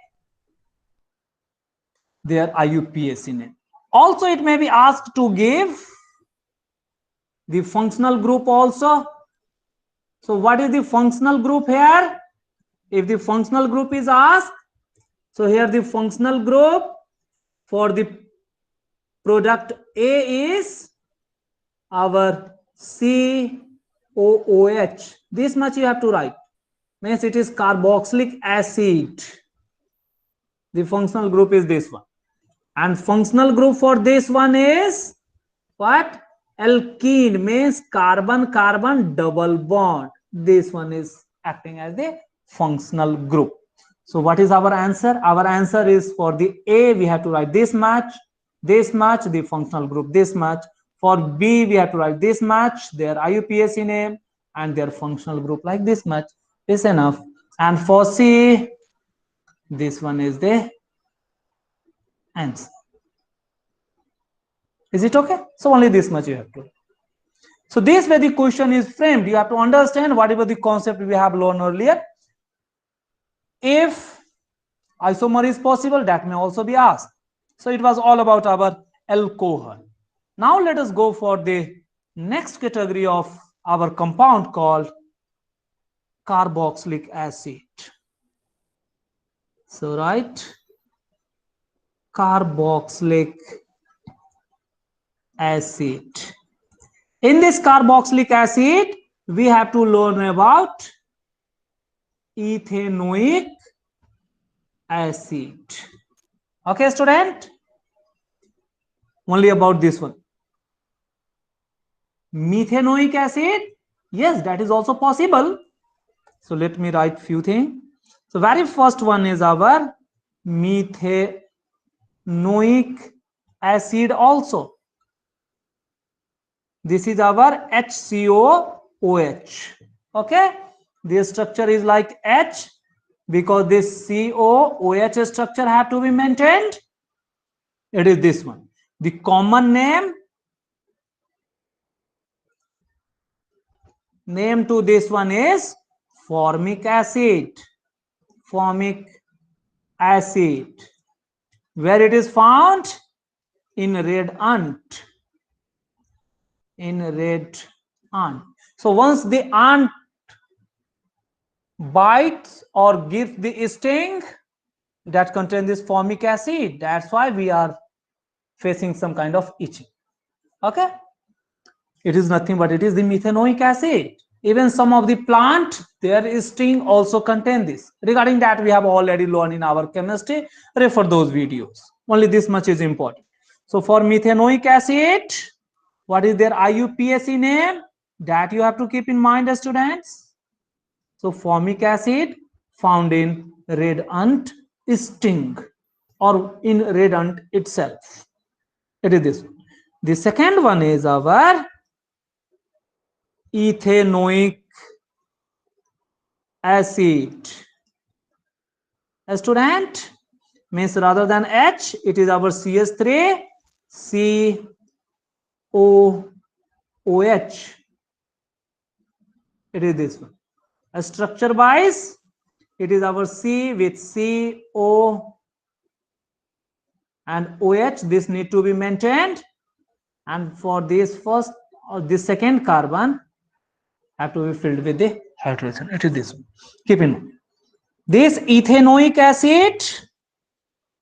IUPAC name. Also, it may be asked to give the functional group also. So what is the functional group here? If the functional group is asked, so here the functional group for the product A is our COOH. This much you have to write. Means it is carboxylic acid. The functional group is this one. And functional group for this one is what? Alkene, means carbon-carbon double bond. This one is acting as the functional group. So what is our answer? Our answer is for the A, we have to write this much, the functional group this much. For B, we have to write this much, their IUPAC name, and their functional group like this much. Is enough. And for C, this one is the answer. Is it okay? So only this much you have to. So this way the question is framed. You have to understand whatever the concept we have learned earlier. If isomer is possible, that may also be asked. So it was all about our alcohol. Now let us go for the next category of our compound called carboxylic acid. So right, carboxylic acid. In this carboxylic acid, we have to learn about ethanoic acid. Okay, student? Only about this one. Methanoic acid, yes, that is also possible. So let me write few things. So very first one is our methanoic acid also. This is our HCOOH. Okay, this structure is like H because this COOH structure have to be maintained. It is this one. The common name to this one is formic acid. Formic acid. Where it is found? In red ant. In red ant. So once the ant bites or gives the sting that contains this formic acid, that's why we are facing some kind of itching. Okay, it is nothing but it is the methanoic acid. Even some of the plant, their sting also contain this. Regarding that, we have already learned in our chemistry. Refer those videos. Only this much is important. So for methanoic acid, what is their IUPAC name? That you have to keep in mind, students. So formic acid found in red ant sting or in red ant itself. It is this one. The second one is our ethanoic acid. A student means rather than H, it is our CS3 COOH. It is this one. A structure wise, it is our C with CO and OH. This need to be maintained. And for this first or this second carbon have to be filled with the hydrogen. It is this one. Keep in mind. This ethanoic acid,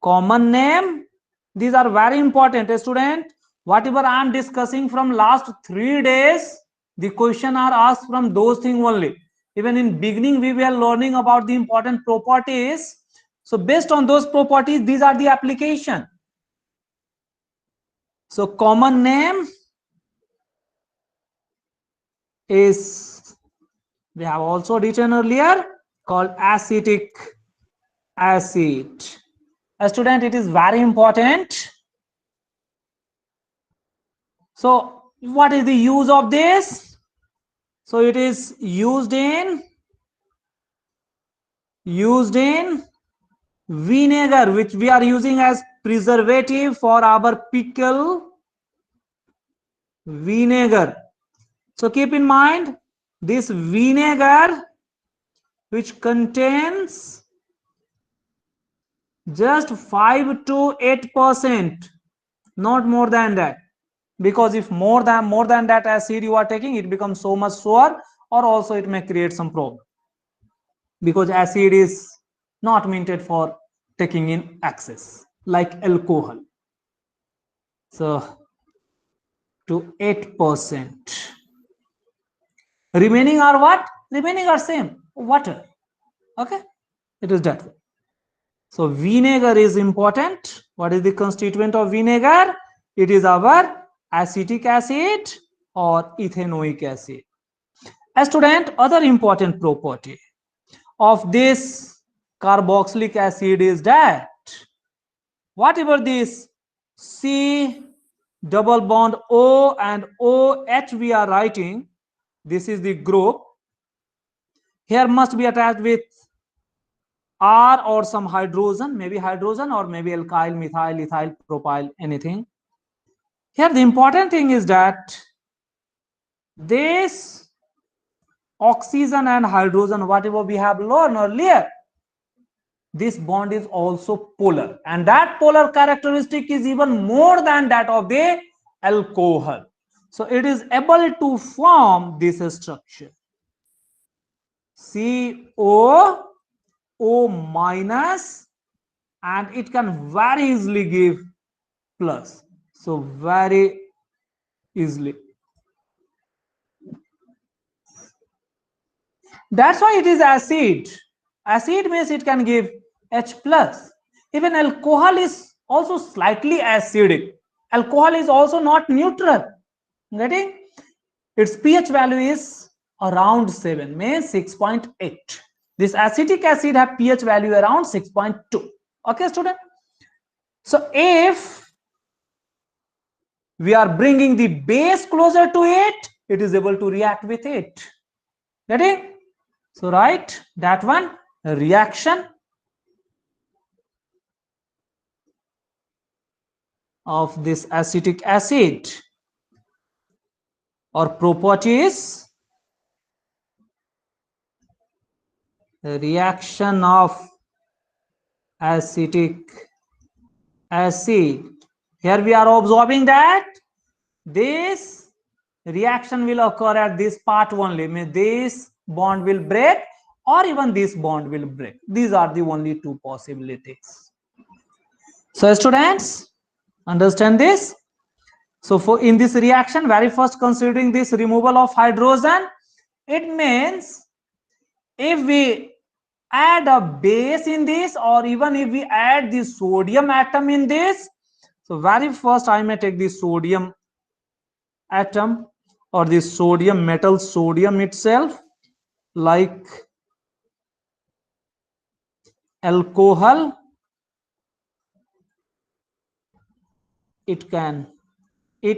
common name, these are very important, student. Whatever I am discussing from last 3 days, the question are asked from those things only. Even in beginning, we were learning about the important properties. So based on those properties, these are the application. So common name is, we have also written earlier, called acetic acid. A student, it is very important. So what is the use of this? So it is used in vinegar, which we are using as preservative for our pickle vinegar. So keep in mind this vinegar which contains just 5 to 8%, not more than that, because if more than that acid you are taking, it becomes so much sour, or also it may create some problem, because acid is not meant for taking in excess like alcohol. So to 8%. Remaining are what? Remaining are same, water. Okay, it is that way. So vinegar is important. What is the constituent of vinegar? It is our acetic acid or ethanoic acid. A student, other important property of this carboxylic acid is that whatever this C double bond O and OH we are writing, this is the group. Here must be attached with R or some hydrogen, maybe hydrogen or maybe alkyl, methyl, ethyl, propyl, anything. Here the important thing is that this oxygen and hydrogen, whatever we have learned earlier, this bond is also polar, and that polar characteristic is even more than that of the alcohol. So it is able to form this structure CO minus, and it can very easily give plus. So very easily. That's why it is acid. Acid means it can give H plus. Even alcohol is also slightly acidic. Alcohol is also not neutral. Getting? Its pH value is around 7, means 6.8. This acetic acid have pH value around 6.2. Okay, student? So if we are bringing the base closer to it, it is able to react with it. Getting? So write that one, reaction of this acetic acid or properties, reaction of acetic acid. Here we are observing that this reaction will occur at this part only, means this bond will break or even this bond will break. These are the only two possibilities. So students, understand this. So for in this reaction, very first considering this removal of hydrogen, it means if we add a base in this, or even if we add the sodium atom in this, so very first I may take the sodium atom or the sodium metal sodium itself, like alcohol, it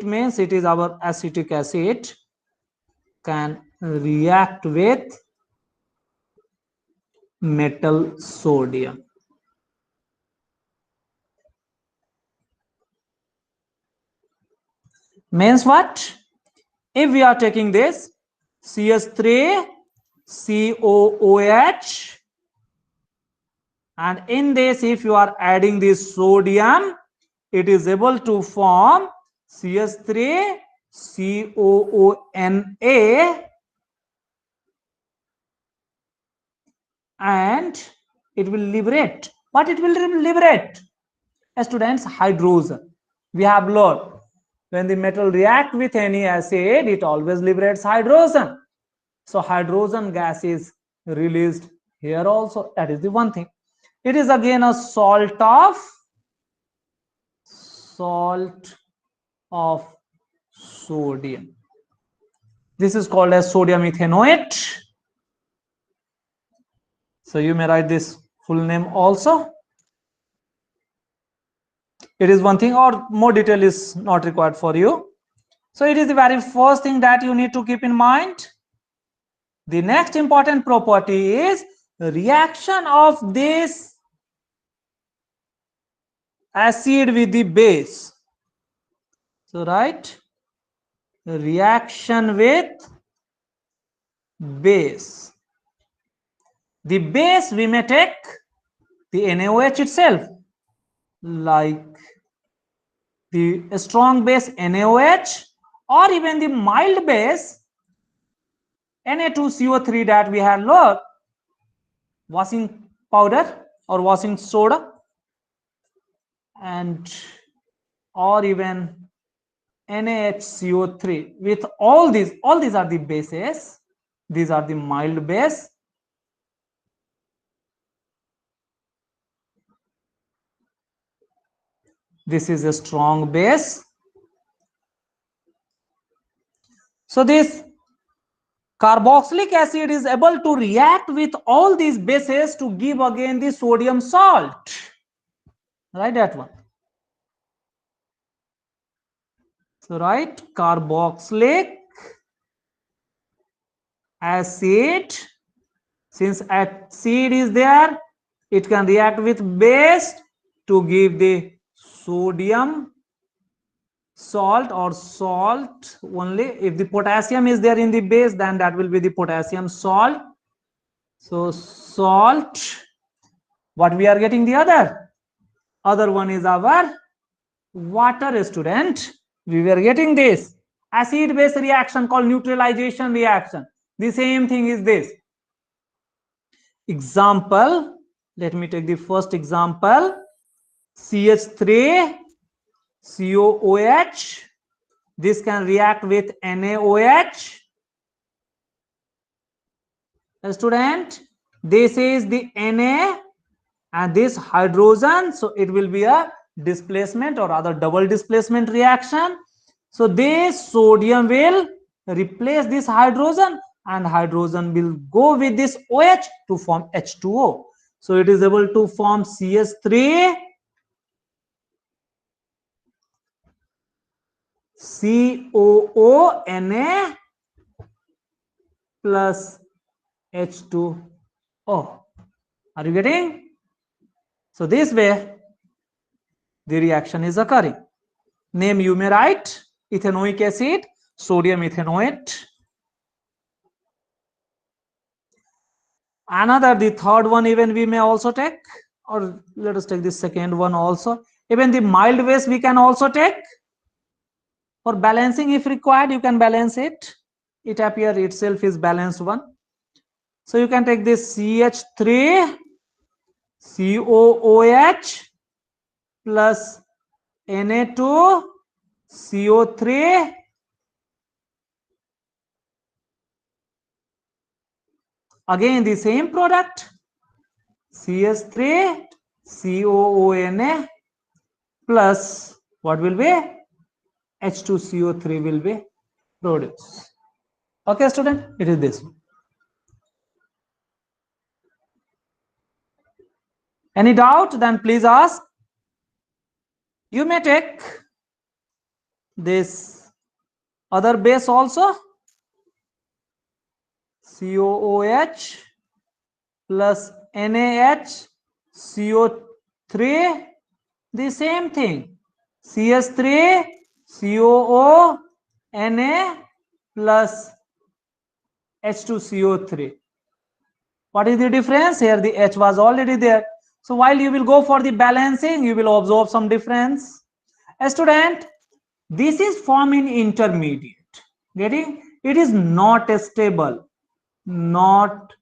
means it is our acetic acid, can react with metal sodium. Means what? If we are taking this CS3 COOH, and in this if you are adding this sodium, it is able to form CS3 COONA, and it will liberate. What it will liberate? Students, hydrogen. We have learned when the metal react with any acid, it always liberates hydrogen. So hydrogen gas is released here also. That is the one thing. It is again a salt of sodium. This is called as sodium ethanoate. So you may write this full name also. It is one thing, or more detail is not required for you. So it is the very first thing that you need to keep in mind. The next important property is reaction of this acid with the base. So write reaction with base. The base we may take the NaOH itself, like the strong base NaOH, or even the mild base Na2CO3 that we have learned, washing powder or washing soda, and or even NaHCO3. With all these are the bases. These are the mild base. This is a strong base. So this carboxylic acid is able to react with all these bases to give again the sodium salt. Write that one. So write carboxylic acid. Since acid is there, it can react with base to give the sodium salt or salt only. If the potassium is there in the base, then that will be the potassium salt. So salt. What we are getting the other one is our water, student. We were getting this acid base reaction called neutralization reaction. The same thing is this. Example, let me take the first example. CH3 COOH. This can react with NaOH. Student, this is the Na and this hydrogen, so it will be a displacement or rather double displacement reaction. So this sodium will replace this hydrogen and hydrogen will go with this OH to form H2O. So it is able to form CH3 COONA plus H2O. Are you getting? So this way the reaction is occurring. Name you may write ethanoic acid, sodium ethanoate. Another, the third one even we may also take, or let us take the second one also. Even the mild base we can also take. For balancing, if required, you can balance it. It appears itself is balanced one. So you can take this CH3 COOH plus Na2 CO3 again the same product CH3 COONA plus what will be H2CO3 will be produced. Okay, student, it is this. Any doubt? Then please ask. You may take this other base also, COOH plus NaH CO3, the same thing, CH3 COONA plus H2CO3. What is the difference? Here the H was already there. So while you will go for the balancing, you will observe some difference. A student, this is formed in intermediate. Getting? It is not stable. Not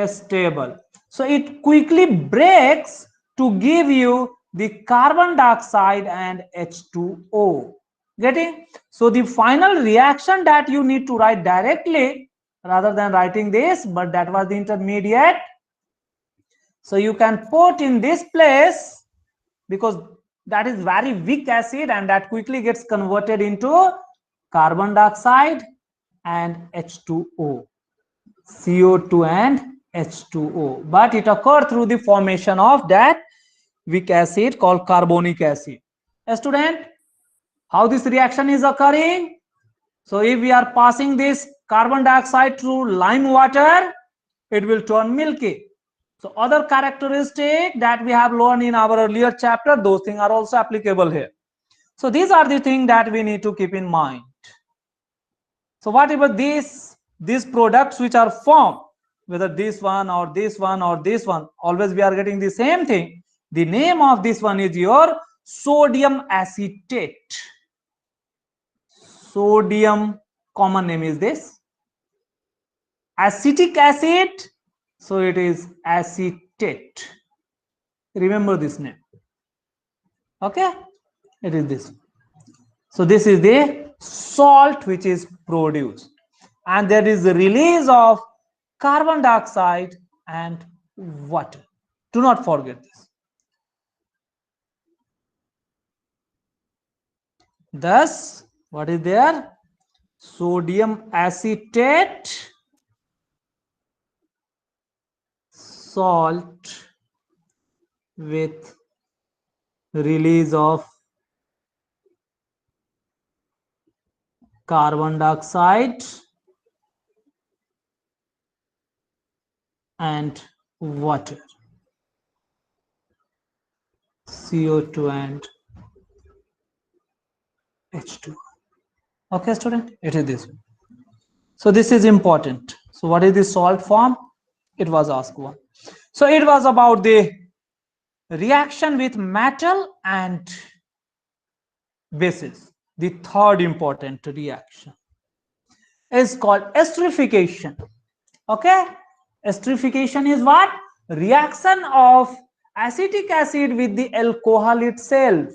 stable. So it quickly breaks to give you the carbon dioxide and H2O. Getting? So the final reaction that you need to write directly rather than writing this, but that was the intermediate. So you can put in this place because that is very weak acid and that quickly gets converted into carbon dioxide and H2O, CO2 and H2O. But it occurred through the formation of that weak acid called carbonic acid. A student, how this reaction is occurring? So if we are passing this carbon dioxide through lime water, it will turn milky. So other characteristic that we have learned in our earlier chapter, those things are also applicable here. So these are the things that we need to keep in mind. So whatever these products which are formed, whether this one or this one or this one, always we are getting the same thing. The name of this one is your sodium acetate. Sodium, common name is this. Acetic acid, so it is acetate. Remember this name. Okay, it is this. So this is the salt which is produced, and there is the release of carbon dioxide and water. Do not forget this. Thus, what is there? Sodium acetate, salt with release of carbon dioxide and water, CO2 and H2. Okay, student, it is this. So this is important. So what is the salt form? It was asked one. So it was about the reaction with metal and bases. The third important reaction is called esterification. Okay, esterification is what? Reaction of acetic acid with the alcohol itself.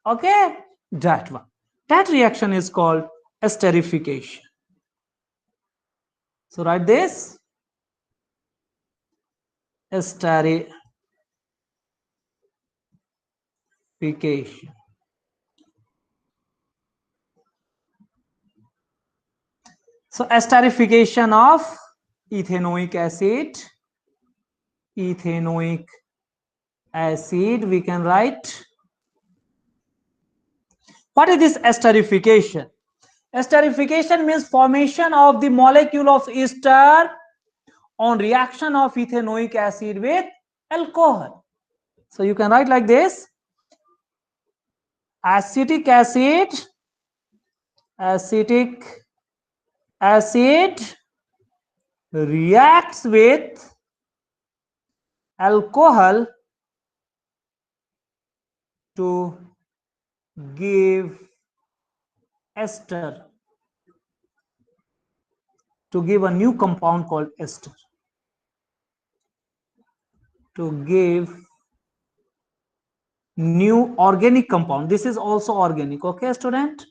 Okay, that one. That reaction is called esterification. So write this, esterification. So esterification of ethanoic acid, we can write. What is this esterification? Esterification means formation of the molecule of ester on reaction of ethanoic acid with alcohol. So you can write like this, acetic acid reacts with alcohol to give ester, to give a new compound called ester, to give new organic compound. This is also organic. Okay, student,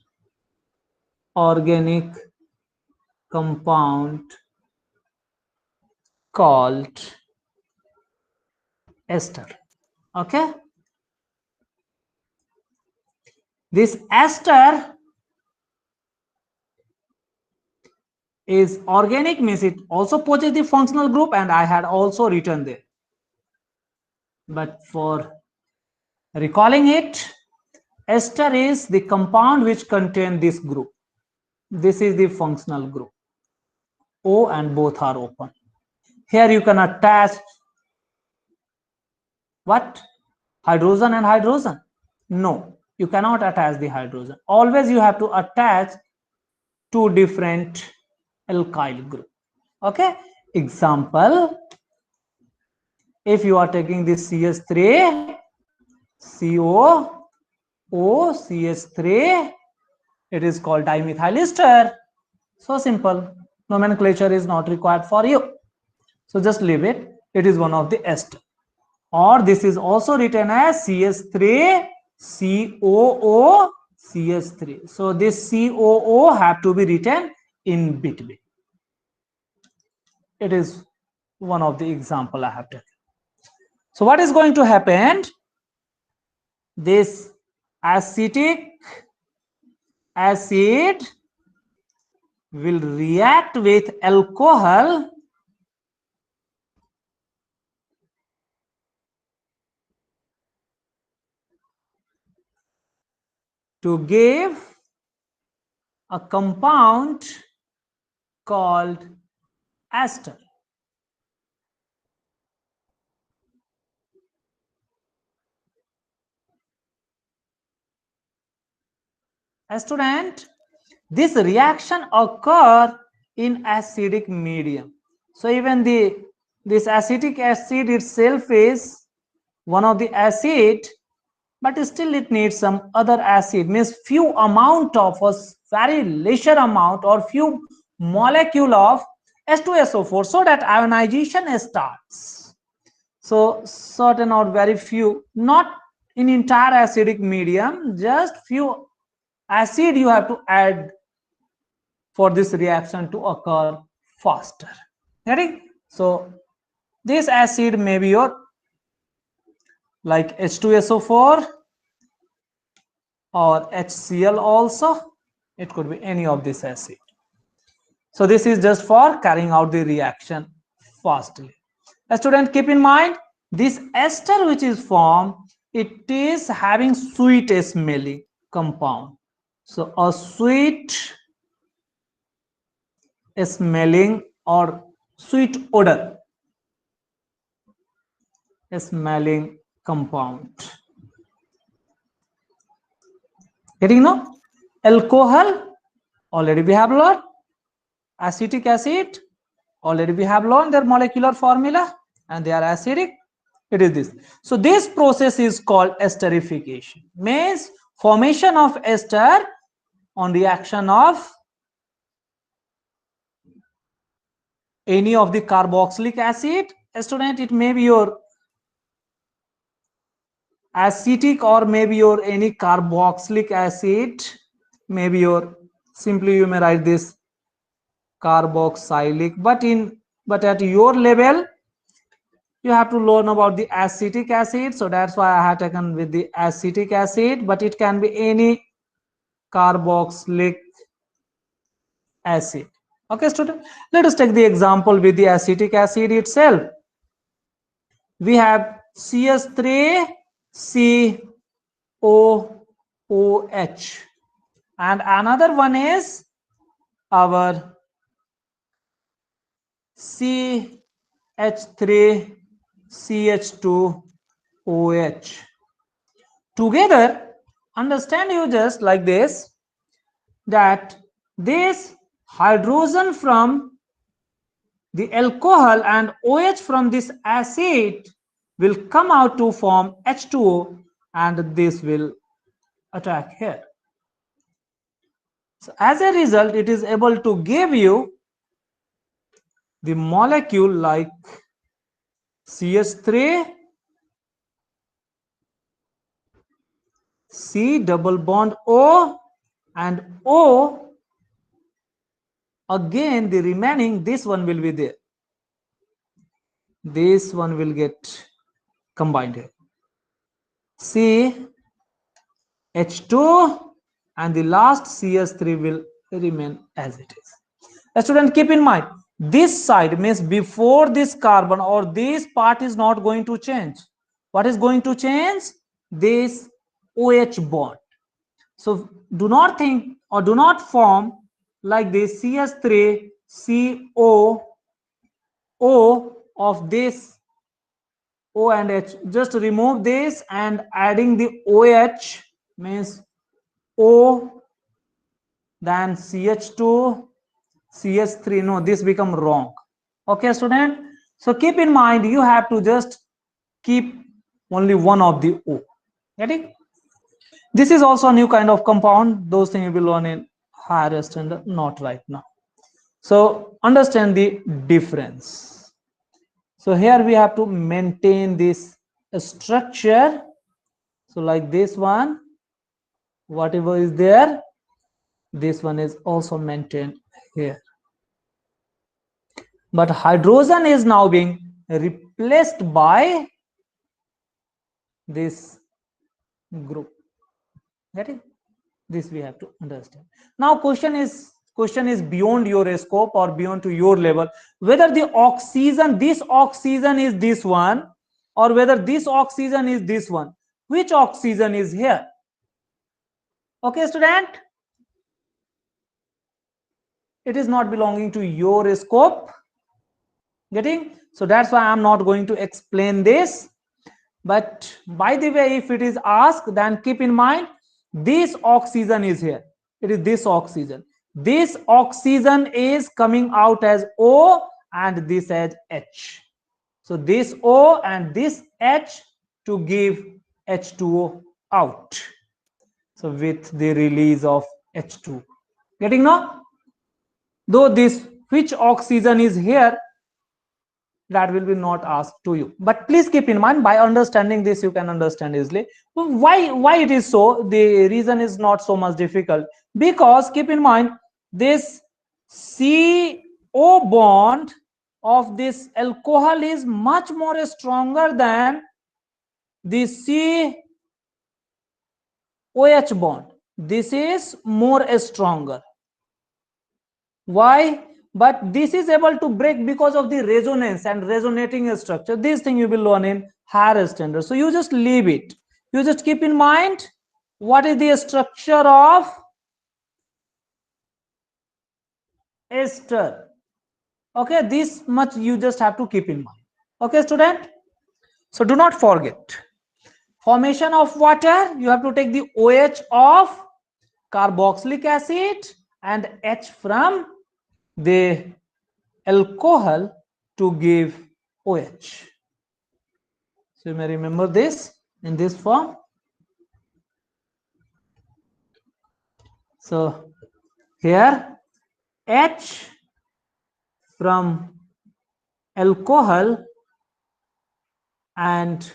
organic compound called ester. Okay, this ester is organic, means it also possesses the functional group, and I had also written there, but for recalling it, ester is the compound which contain this group. This is the functional group O, and both are open. Here you can attach what? Hydrogen and hydrogen? No, you cannot attach the hydrogen. Always you have to attach two different alkyl group. Okay, example, if you are taking this CH3 CO CH3, it is called dimethyl ester. So simple, nomenclature is not required for you, so just leave it. It is one of the ester. Or this is also written as CH3 COO CH3. So this COO have to be written in between. It is one of the example I have taken. So what is going to happen? This acetic acid will react with alcohol to give a compound called ester. A student, this reaction occur in acidic medium. So even this acetic acid itself is one of the acid, but still it needs some other acid, means few amount of a very lesser amount or few molecule of H2SO4, so that ionization starts. So certain or very few, not in entire acidic medium, just few acid you have to add for this reaction to occur faster. Ready? So this acid may be your like H2SO4 or HCl also. It could be any of this acid. So this is just for carrying out the reaction fastly. A student, keep in mind, this ester which is formed, it is having sweet smelling compound. So a sweet smelling or sweet odor smelling compound. Getting now? Alcohol, already we have learned. Acetic acid, already we have learned their molecular formula, and they are acidic. It is this. So this process is called esterification, means formation of ester on reaction of any of the carboxylic acid. Student, it may be your acetic or maybe your any carboxylic acid, maybe your, simply you may write this carboxylic, but at your level you have to learn about the acetic acid, so that's why I have taken with the acetic acid, but it can be any carboxylic acid. Okay, student, let us take the example with the acetic acid itself. We have CH3COOH, and another one is our CH3CH2OH. Together, understand you just like this, that this hydrogen from the alcohol and OH from this acid will come out to form H2O, and this will attack here. So as a result, it is able to give you the molecule like CH3, C double bond O, and O, again the remaining, this one will be there. This one will get combined here. C H2, and the last CH3 will remain as it is. Student, keep in mind, this side means before this carbon or this part is not going to change. What is going to change? This OH bond. So do not think or do not form like this CH3 CO of this O and H. Just remove this and adding the OH means O, then CH2, CH3. No, this become wrong. Okay, student. So keep in mind, you have to just keep only one of the O. Get it? This is also a new kind of compound. Those things you will learn in higher standard, not right now. So understand the difference. So here we have to maintain this structure. So like this one, whatever is there, this one is also maintained here. But hydrogen is now being replaced by this group. Get it? This we have to understand. Now question is beyond your scope or beyond to your level, whether the oxygen, this oxygen is this one, or whether this oxygen is this one. Which oxygen is here? Okay, student, it is not belonging to your scope. Getting? So that's why I'm not going to explain this. But by the way, if it is asked, then keep in mind this oxygen is here. It is this oxygen. This oxygen is coming out as O and this as H. So this O and this H to give H2O out. So with the release of H2. Getting now? Though this which oxygen is here, that will be not asked to you, but please keep in mind, by understanding this you can understand easily why it is so. The reason is not so much difficult, because keep in mind this CO bond of this alcohol is much more stronger than the COH bond. This is more stronger. Why? But this is able to break because of the resonance and resonating structure. This thing you will learn in higher standard. So you just leave it. You just keep in mind what is the structure of ester. Okay, this much you just have to keep in mind. Okay, student. So do not forget. Formation of water, you have to take the OH of carboxylic acid and H from the alcohol to give OH. So you may remember this in this form. So here H from alcohol and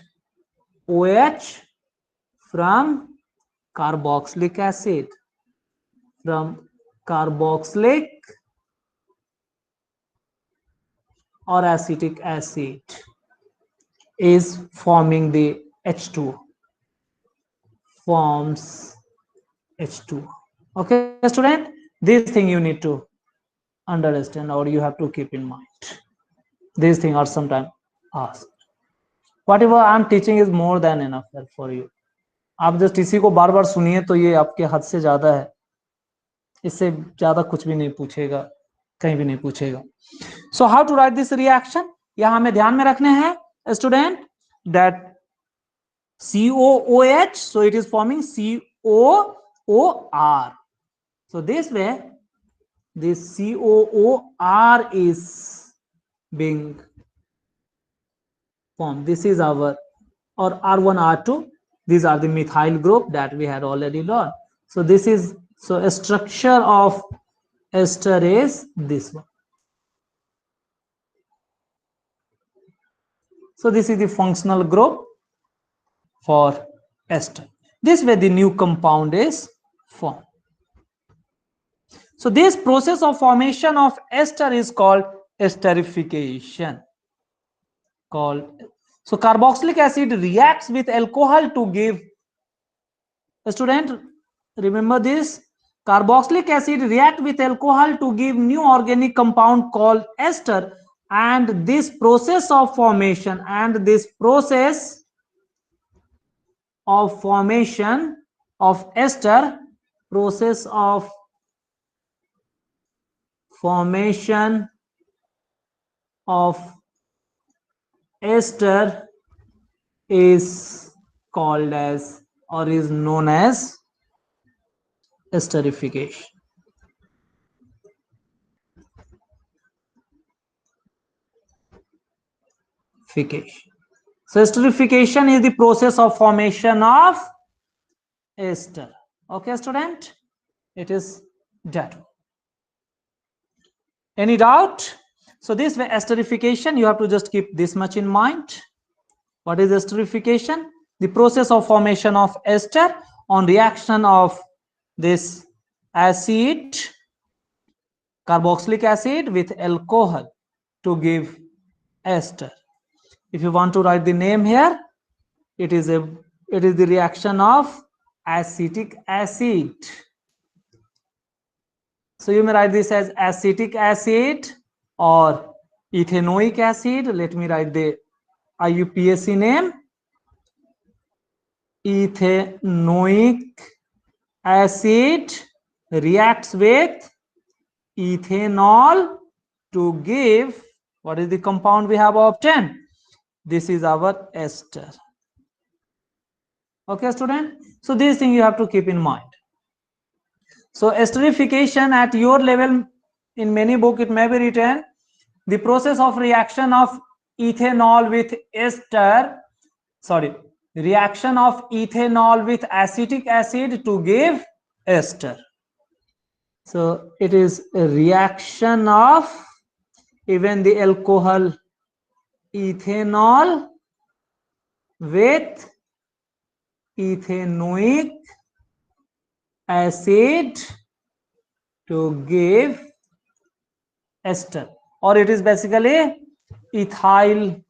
OH from carboxylic acid, from carboxylic or acetic acid is forming the H2, forms H2. Okay, student, this thing you need to understand or you have to keep in mind. These things are sometimes asked. Whatever I am teaching is more than enough for you. आप just इसी को बार बार सुनिए तो ये आपके हद से ज्यादा है, इससे ज्यादा कुछ भी नहीं पूछेगा, कहीं भी नहीं पूछेगा. So how to write this reaction? यहाँ हमें ध्यान में रखने हैं student that COOH, so it is forming COOR. So this way this COOR is being formed. This is our or R1 R2, these are the methyl group that we had already learned. So this is, so a structure of ester is this one. So this is the functional group for ester. This way the new compound is formed. So this process of formation of ester is called esterification. So carboxylic acid reacts with alcohol to give, student, remember this, carboxylic acid react with alcohol to give new organic compound called ester, and this process of formation of ester, process of formation of ester is called as or is known as esterification. So esterification is the process of formation of ester. Okay, student, it is that. Any doubt? So this way esterification, you have to just keep this much in mind. What is esterification? The process of formation of ester on reaction of this acid, carboxylic acid with alcohol to give ester. If you want to write the name here, it is the reaction of acetic acid. So you may write this as acetic acid or ethanoic acid. Let me write the UPSC name. Ethanoic acid reacts with ethanol to give, what is the compound we have obtained? This is our ester. Okay, student. So this thing you have to keep in mind. So esterification at your level, in many books it may be written, the process of reaction of ethanol with ester, reaction of ethanol with acetic acid to give ester. So it is a reaction of even the alcohol ethanol with ethanoic acid to give ester, or it is basically ethyl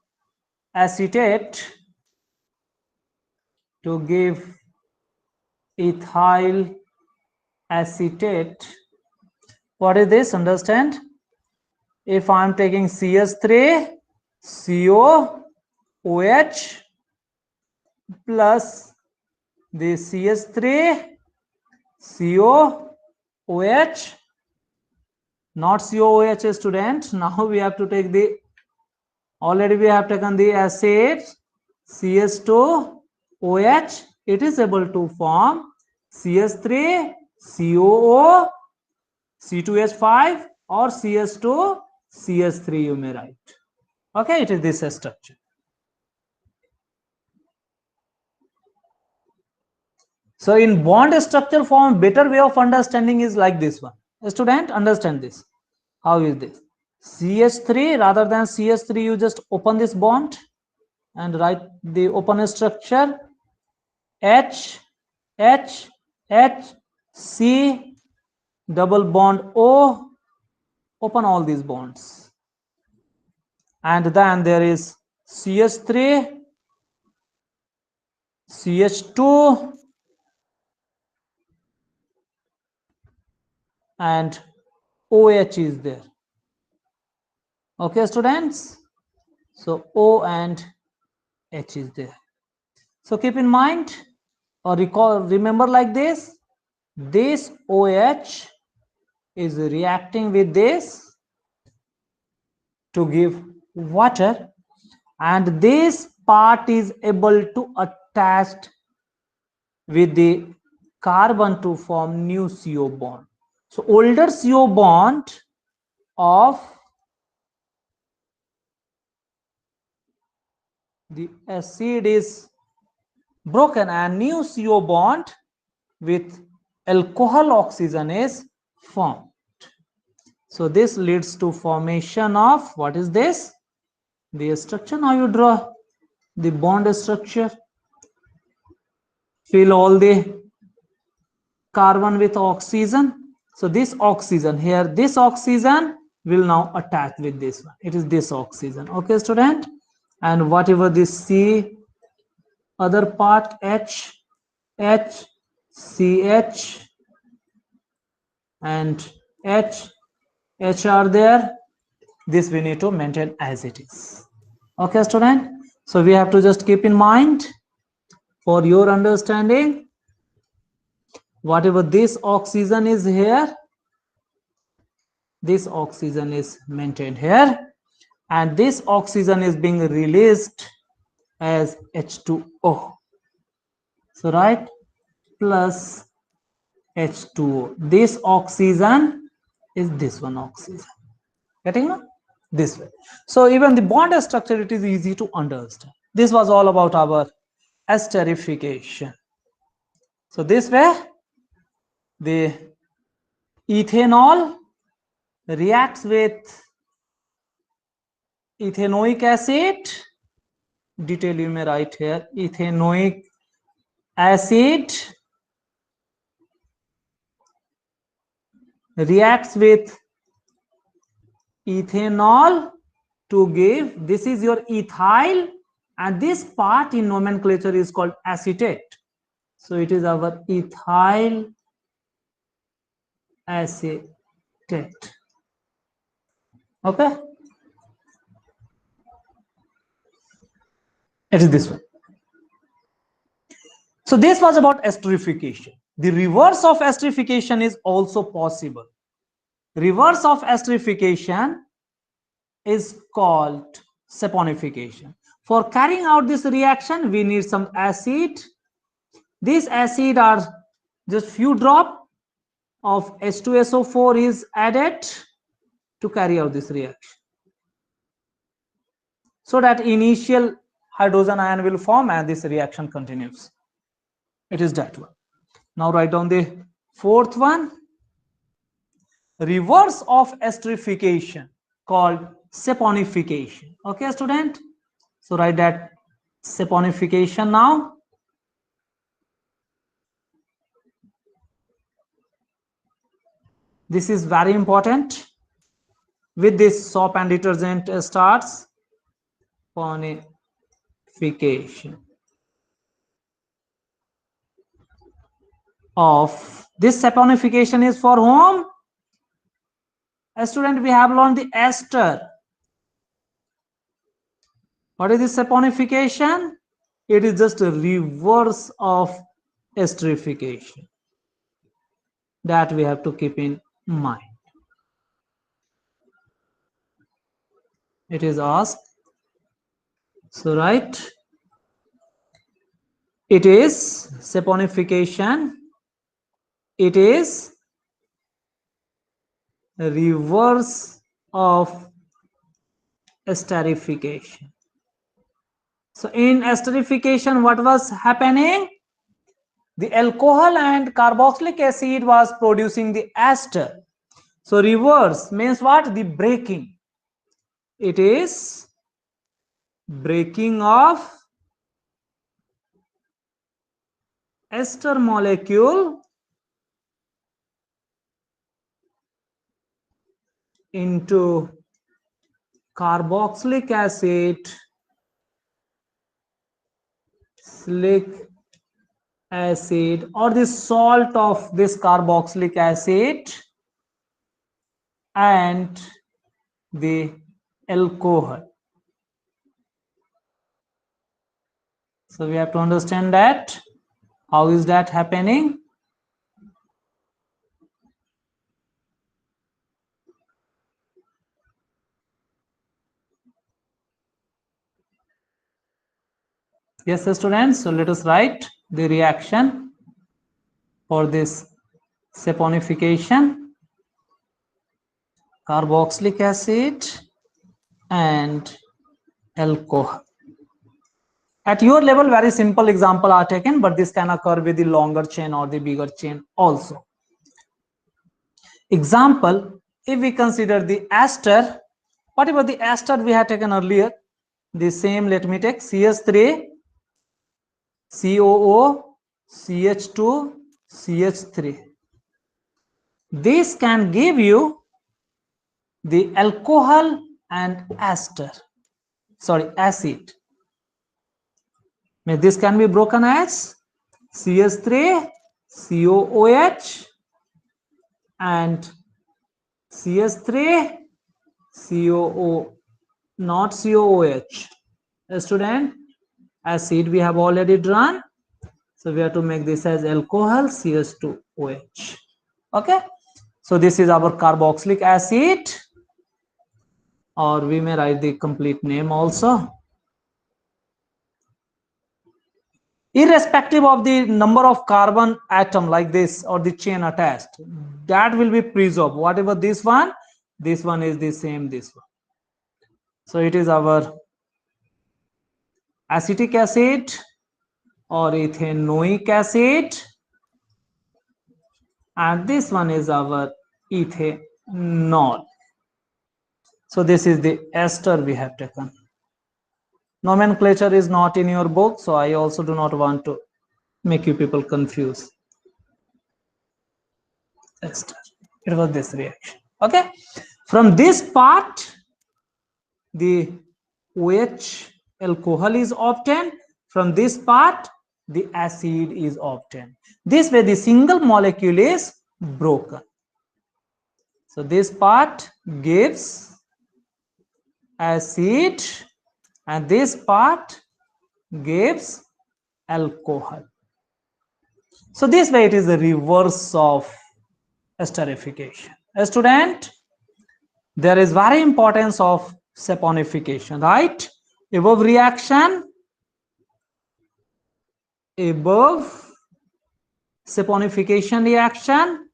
acetate to give ethyl acetate. What is this? Understand? If I am taking CS3 COOH plus the CS3 COOH, not COOH, student. Now we have to take the, already we have taken the acid CS2OH. It is able to form CS3 COO, C2H5 or CS2, CS3 you may write. Okay, it is this structure. So in bond structure form, better way of understanding is like this one. Student, understand this. How is this? CS3, rather than CS3, you just open this bond and write the open structure. H, H, H, C, double bond O, open all these bonds. And then there is CS3, CH2, and OH is there. Okay, students? So O and H is there. So keep in mind or remember like this. This OH is reacting with this to give water, and this part is able to attach with the carbon to form new CO bond. So older CO bond of the acid is broken and new CO bond with alcohol oxygen is formed. So this leads to formation of, what is this? The structure. Now you draw the bond structure. Fill all the carbon with oxygen. So this oxygen here, this oxygen will now attach with this one. It is this oxygen. Okay, student? And whatever this C, other part H, H, CH, and H, H are there. This we need to maintain as it is. Okay, student? So we have to just keep in mind, for your understanding, whatever this oxygen is here, this oxygen is maintained here, and this oxygen is being released as H2O. So right, plus H2O. This oxygen is this one oxygen. Getting it? This way. So even the bond structure, it is easy to understand. This was all about our esterification. So this way, the ethanol reacts with ethanoic acid. Detail you may write here. Ethanoic acid reacts with ethanol to give, this is your ethyl, and this part in nomenclature is called acetate. So it is our ethyl acetate. Okay, it is this one. So this was about esterification. The reverse of esterification is also possible. Reverse of esterification is called saponification. For carrying out this reaction, we need some acid. These acid are just few drop of H2SO4 is added to carry out this reaction, so that initial hydrogen ion will form and this reaction continues. It is that one. Now write down the fourth one. Reverse of esterification called saponification. Okay, student? So write that saponification now. This is very important. With this, soap and detergent starts. Saponification of this. Saponification is for whom? A student, we have learned the ester. What is this saponification? It is just a reverse of esterification. That we have to keep in mind. It is asked. So right, it is saponification it is reverse of esterification. So in esterification, what was happening? The alcohol and carboxylic acid was producing the ester. So reverse means what? The breaking. It is breaking of ester molecule into carboxylic acid, salicylic acid, or the salt of this carboxylic acid and the alcohol. So we have to understand that. How is that happening? Yes, students. So let us write the reaction for this saponification. Carboxylic acid and alcohol. At your level, very simple example are taken, but this can occur with the longer chain or the bigger chain also. Example, if we consider the ester, whatever the ester we had taken earlier, the same, let me take CH3, COO, CH2, CH3. This can give you the alcohol and ester, sorry, acid. This can be broken as CH3, COOH and CH3, COO, not COOH. Student, acid we have already drawn, so we have to make this as alcohol CH2OH. Okay, so this is our carboxylic acid, or we may write the complete name also. Irrespective of the number of carbon atom like this or the chain attached, that will be preserved. Whatever this one is the same this one. So it is our acetic acid or ethanoic acid, and this one is our ethanol. So this is the ester we have taken. Nomenclature is not in your book, so I also do not want to make you people confused. Ester, it was this reaction. Okay, from this part the OH alcohol is obtained, from this part the acid is obtained. This way the single molecule is broken. So this part gives acid and this part gives alcohol. So this way it is the reverse of esterification. A student, there is very importance of saponification, right? Above reaction, above saponification reaction,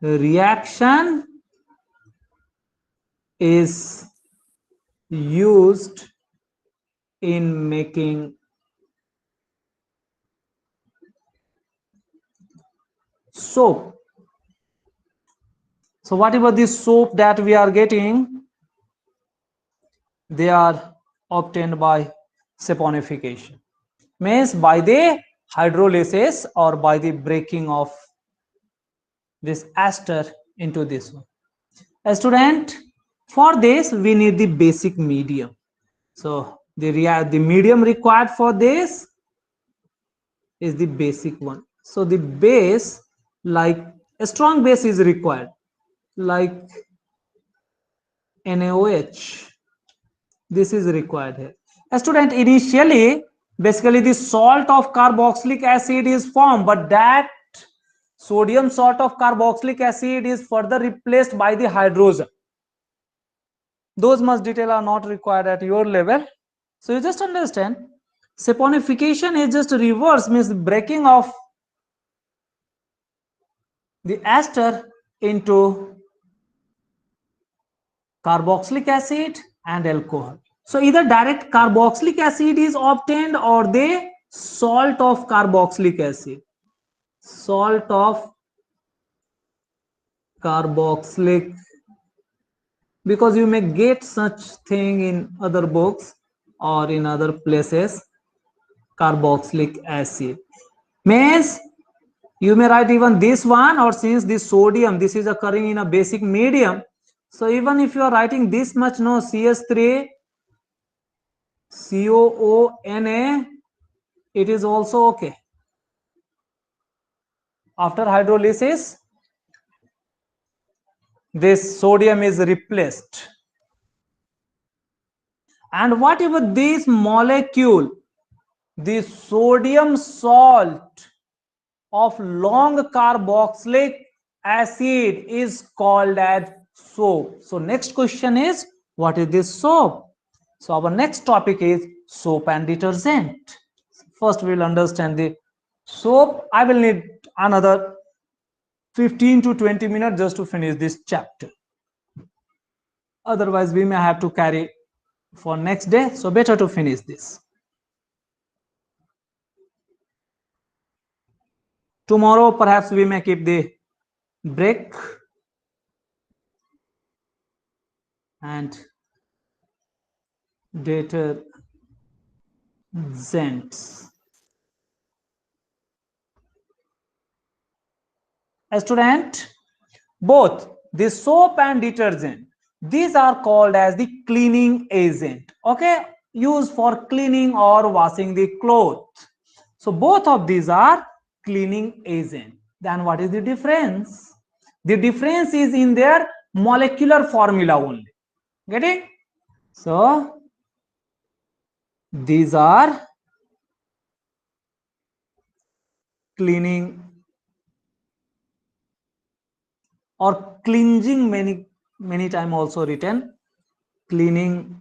reaction is used in making soap. So whatever the soap that we are getting, they are obtained by saponification, means by the hydrolysis or by the breaking of this ester into this one. A student, for this we need the basic medium. So the medium required for this is the basic one. So the base, like a strong base is required, like NaOH. This is required here. A student, initially basically the salt of carboxylic acid is formed, but that sodium salt of carboxylic acid is further replaced by the hydrogen. Those much detail are not required at your level. So you just understand Saponification is just reverse, means breaking of the ester into carboxylic acid and alcohol. So either direct carboxylic acid is obtained or the salt of carboxylic acid. Salt of carboxylic, because you may get such thing in other books or in other places, carboxylic acid. Means you may write even this one, or since this sodium, this is occurring in a basic medium. So even if you are writing this much, no, CS3, COONA, it is also okay. After hydrolysis, this sodium is replaced. And whatever this molecule, the sodium salt of long carboxylic acid is called as soap. So next question is, what is this soap? So our next topic is soap and detergent. First we will understand the soap. I will need another 15 to 20 minutes just to finish this chapter. Otherwise we may have to carry for next day, so better to finish this. Tomorrow perhaps we may keep the break and detergents. A student, both the soap and detergent, these are called as the cleaning agent, okay, used for cleaning or washing the clothes. So both of these are cleaning agent. Then what is the difference? The difference is in their molecular formula only. Getting? So these are cleaning or cleansing, many time also written cleaning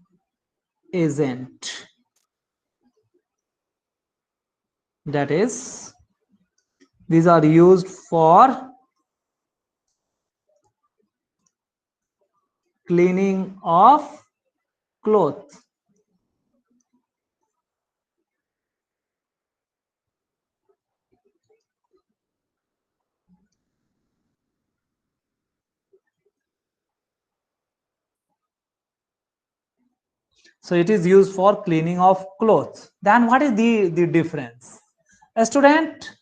agent. That is, these are used for cleaning of clothes. So it is used for cleaning of clothes. Then what is the difference? A student,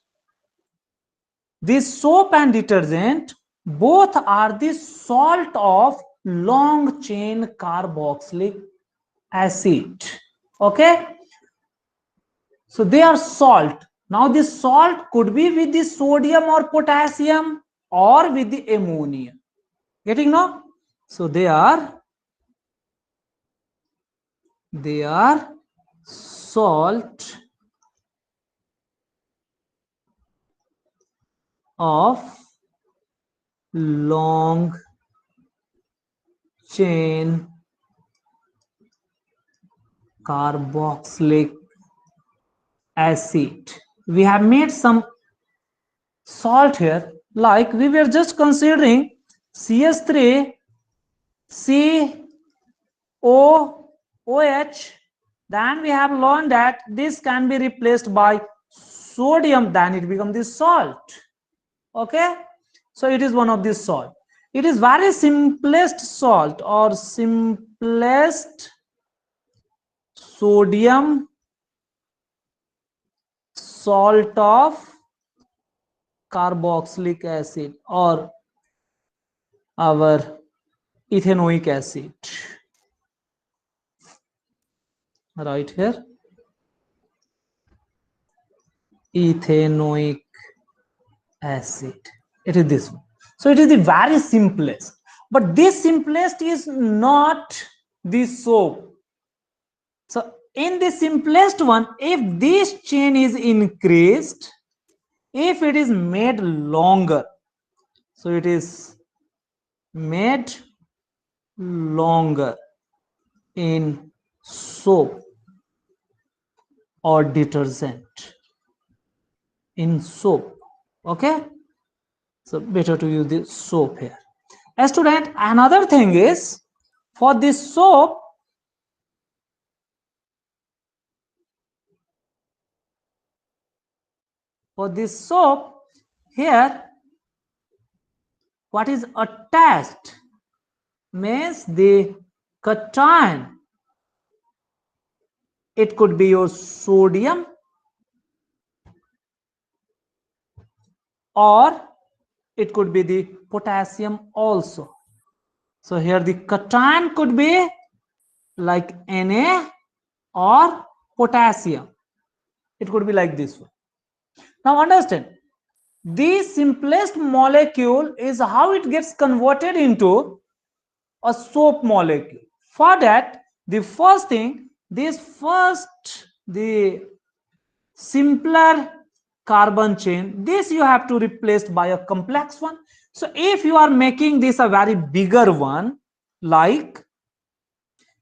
this soap and detergent both are the salt of long chain carboxylic acid. Okay, so they are salt. Now this salt could be with the sodium or potassium or with the ammonia. Getting now? So they are salt of long chain carboxylic acid. We have made some salt here, like we were just considering CS3 COOH. Then we have learned that this can be replaced by sodium, then it becomes the salt. Okay, so it is one of these salt. It is very simplest salt or simplest sodium salt of carboxylic acid or our ethanoic acid. Right here, ethanoic acid, it is this one. So it is the very simplest, but this simplest is not the soap. So in the simplest one, if this chain is increased, if it is made longer, so it is made longer in soap, or detergent in soap. Okay, so better to use the soap here. A student, another thing is, for this soap, here, what is attached means the cation. It could be your sodium, or it could be the potassium also. So here the cation could be like Na or potassium. It could be like this one. Now understand, the simplest molecule is how it gets converted into a soap molecule. For that, the first thing, the simpler carbon chain, this you have to replace by a complex one. So if you are making this a very bigger one, like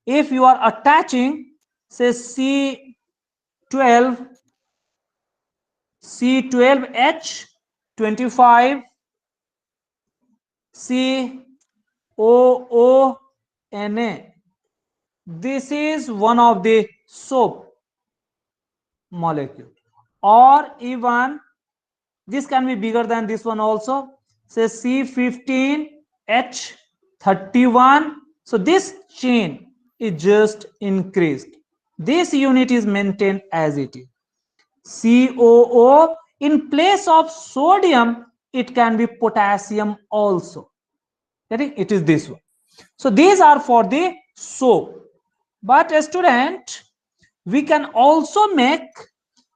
if you are attaching say C12 C12H25 COONA, this is one of the soap molecule, or even this can be bigger than this one also, say C15H31. so this chain is just increased, this unit is maintained as it is. COO, in place of sodium it can be potassium also. It is this one. So these are for the soap. But a student, we can also make,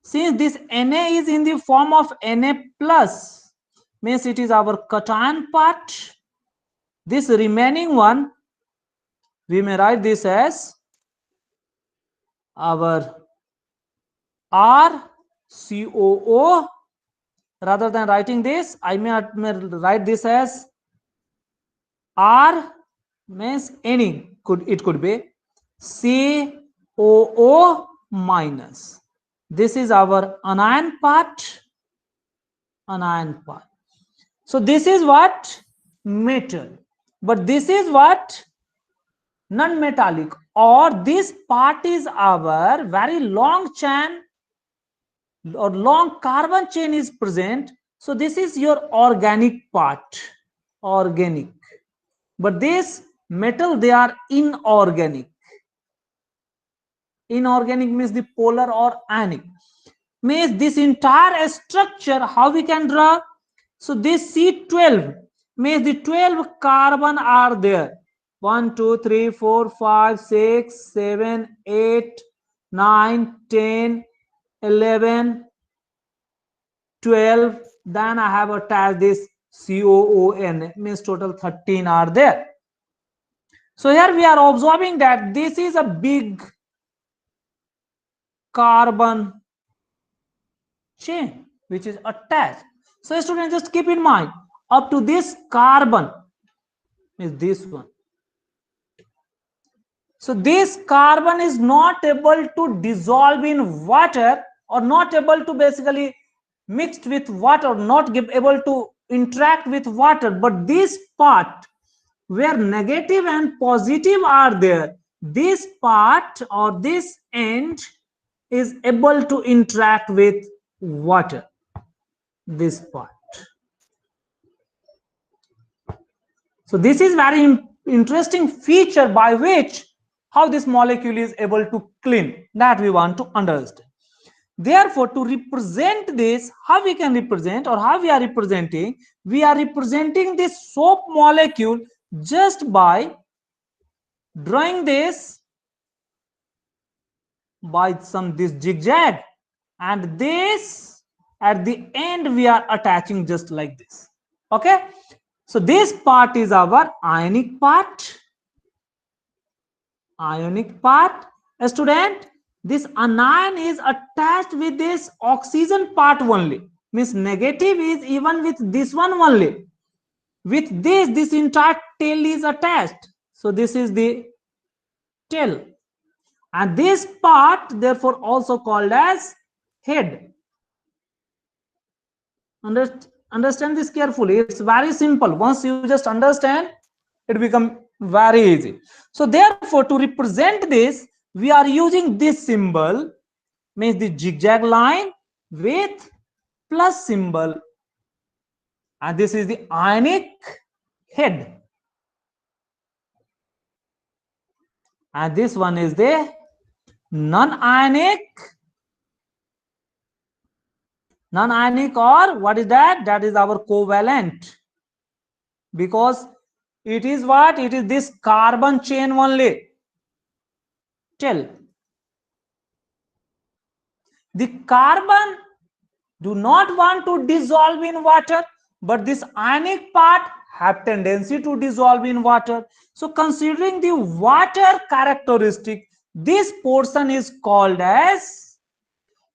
since this Na is in the form of Na plus, means it is our cation part, this remaining one we may write this as our RCOO. Rather than writing this, I may write this as R, means any, it could be COO minus. This is our anion part. So this is what? Metal. But this is what? Non-metallic, or this part is our very long chain or long carbon chain is present. So this is your organic part, organic. But this metal, they are inorganic. Inorganic means the polar or ionic. Means this entire structure, how we can draw? So this C12 means the 12 carbon are there. 1, 2, 3, 4, 5, 6, 7, 8, 9, 10, 11, 12. Then I have attached this COON, means total 13 are there. So here we are observing that this is a big carbon chain which is attached. So students, just keep in mind, up to this carbon is this one. So this carbon is not able to dissolve in water, or not able to basically mixed with water, not able to interact with water. But this part where negative and positive are there, this part or this end is able to interact with water, this part. So this is very interesting feature by which how this molecule is able to clean, that we want to understand. Therefore, to represent this, how we can represent, or how we are representing this soap molecule just by drawing this by this zigzag, and this at the end we are attaching just like this. Okay, so this part is our ionic part. A student, this anion is attached with this oxygen part only, means negative is even with this one only. With this entire tail is attached. So this is the tail. and this part therefore also called as head. Understand this carefully. It's very simple. Once you just understand, it becomes very easy. So therefore, to represent this, we are using this symbol, means the zigzag line with plus symbol, and this is the ionic head, and this one is the non-ionic, or what is that? That is our covalent, because it is what? It is this carbon chain only. Tell, the carbon do not want to dissolve in water, but this ionic part have tendency to dissolve in water. So considering the water characteristic, this portion is called as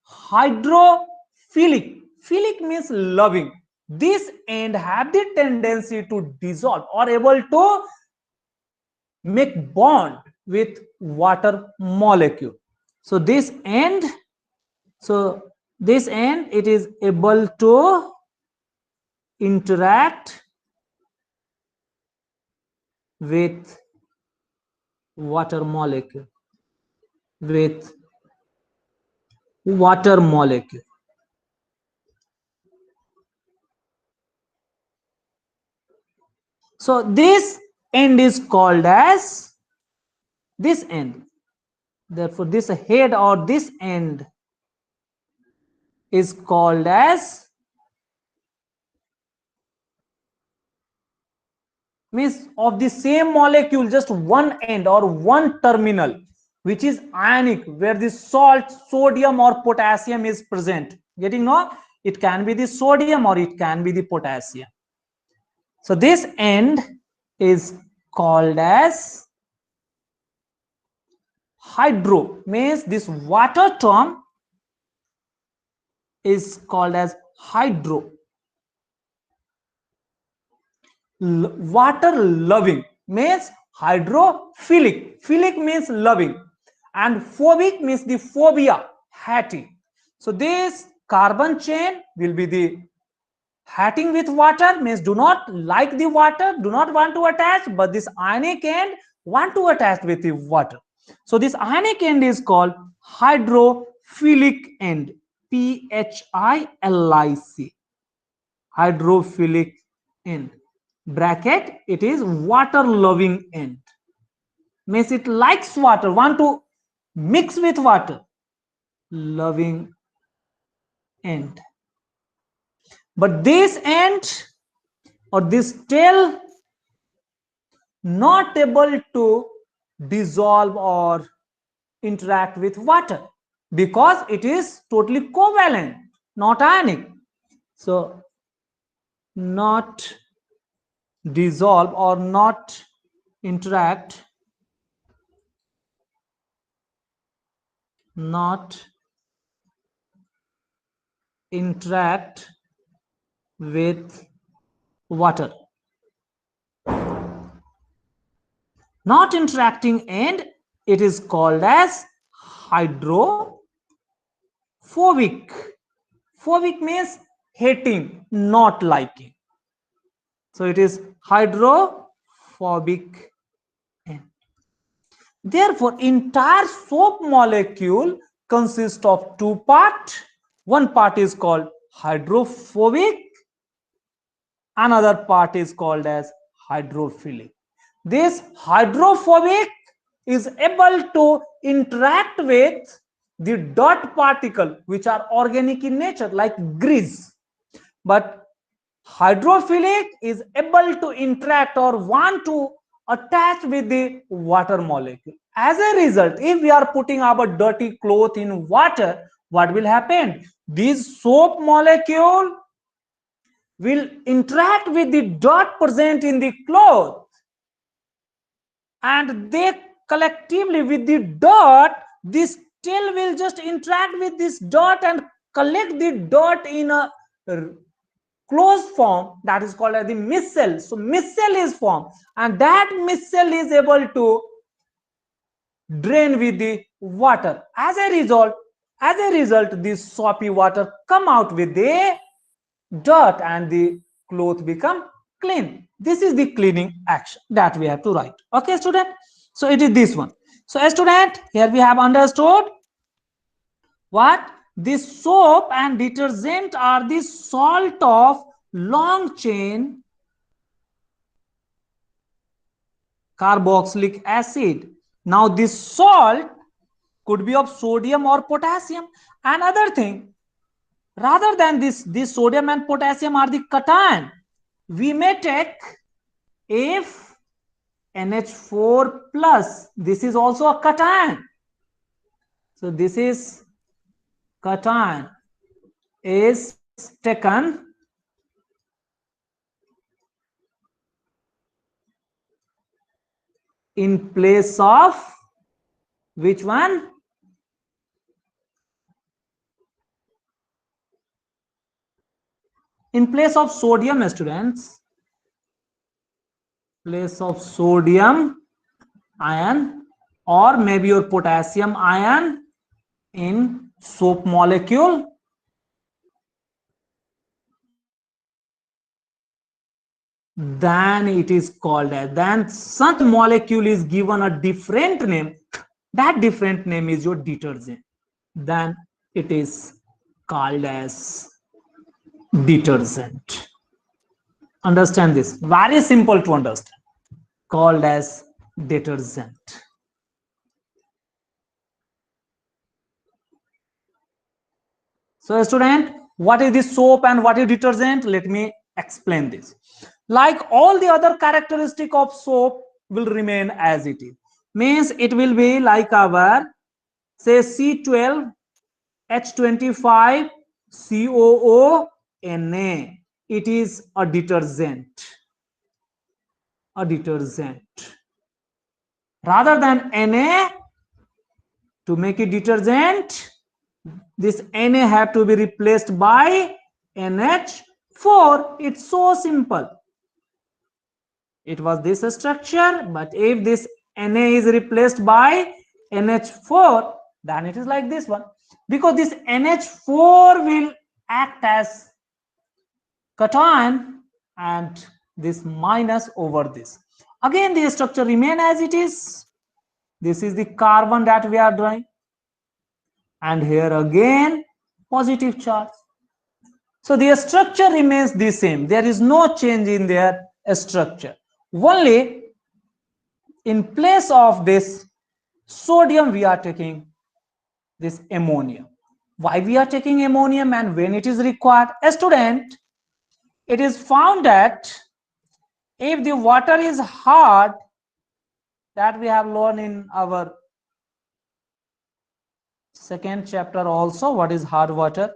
hydrophilic. Philic means loving. This end have the tendency to dissolve or able to make bond with water molecule. So this end, it is able to interact with water molecule, So this end is called as this end. Therefore this head or this end is called as, means of the same molecule, just one end or one terminal, which is ionic, where the salt, sodium or potassium is present. Getting no? It can be the sodium or it can be the potassium. So this end is called as hydro, means this water term is called as hydro. Water loving means hydrophilic. Philic means loving, and phobic means the phobia, hating. So this carbon chain will be the hating with water, means do not like the water, do not want to attach, but this ionic end want to attach with the water. So this ionic end is called hydrophilic end, PHILIC, hydrophilic end. Bracket, it is water loving end, means it likes water, want to mix with water, loving end. But this end or this tail not able to dissolve or interact with water, because it is totally covalent, not ionic. So not dissolve or not interact, with water. Not interacting end, it is called as hydrophobic. Phobic means hating, not liking. So it is hydrophobic end. Therefore, entire soap molecule consists of two parts. One part is called hydrophobic, another part is called as hydrophilic. This hydrophobic is able to interact with the dot particle, which are organic in nature, like grease. But hydrophilic is able to interact or want to attach with the water molecule. As a result, if we are putting our dirty cloth in water, what will happen? This soap molecule will interact with the dot present in the cloth, and they collectively with the dot, this tail will just interact with this dot and collect the dot in a closed form, that is called as the miscell. So miscell is formed, and that miscell is able to drain with the water. As a result, this soapy water come out with the dirt and the cloth become clean. This is the cleaning action that we have to write. Okay, student? So it is this one. So, student, here we have understood what? This soap and detergent are the salt of long chain carboxylic acid. Now, this salt could be of sodium or potassium. Another thing, rather than this sodium and potassium are the cation, we may take if NH4 plus. This is also a cation. So this is cation is taken in place of which one? In place of sodium, students. Place of sodium ion or maybe your potassium ion in soap molecule. Then it is called as, then such molecule is given a different name. That different name is your detergent. Then it is called as detergent. Understand this? Very simple to understand. Called as detergent. So, student, what is this soap and what is detergent? Let me explain this. Like all the other characteristic of soap will remain as it is. Means it will be like our, say, C12, H25, COO, Na. It is a detergent. A detergent. Rather than Na, to make it detergent, this Na have to be replaced by NH4. It's so simple. It was this structure, but if this Na is replaced by NH4, then it is like this one. Because this NH4 will act as cation and this minus over this. Again, the structure remain as it is. This is the carbon that we are drawing. And here again, positive charge. So their structure remains the same. There is no change in their structure. Only in place of this sodium, we are taking this ammonium. Why we are taking ammonium and when it is required? A student, it is found that if the water is hard, that we have learned in our second chapter also, what is hard water?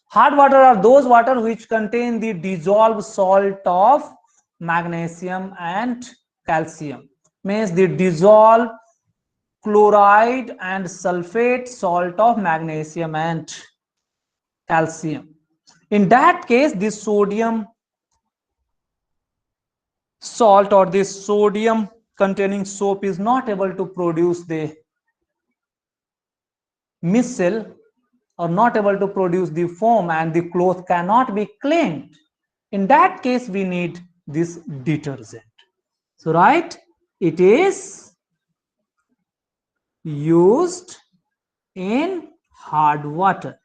Hard water are those water which contain the dissolved salt of magnesium and calcium. Means the dissolved chloride and sulfate salt of magnesium and calcium. In that case, this sodium salt or this sodium containing soap is not able to produce the micelle or not able to produce the foam, and the cloth cannot be cleaned. In that case, we need this detergent. So, right, it is used in hard water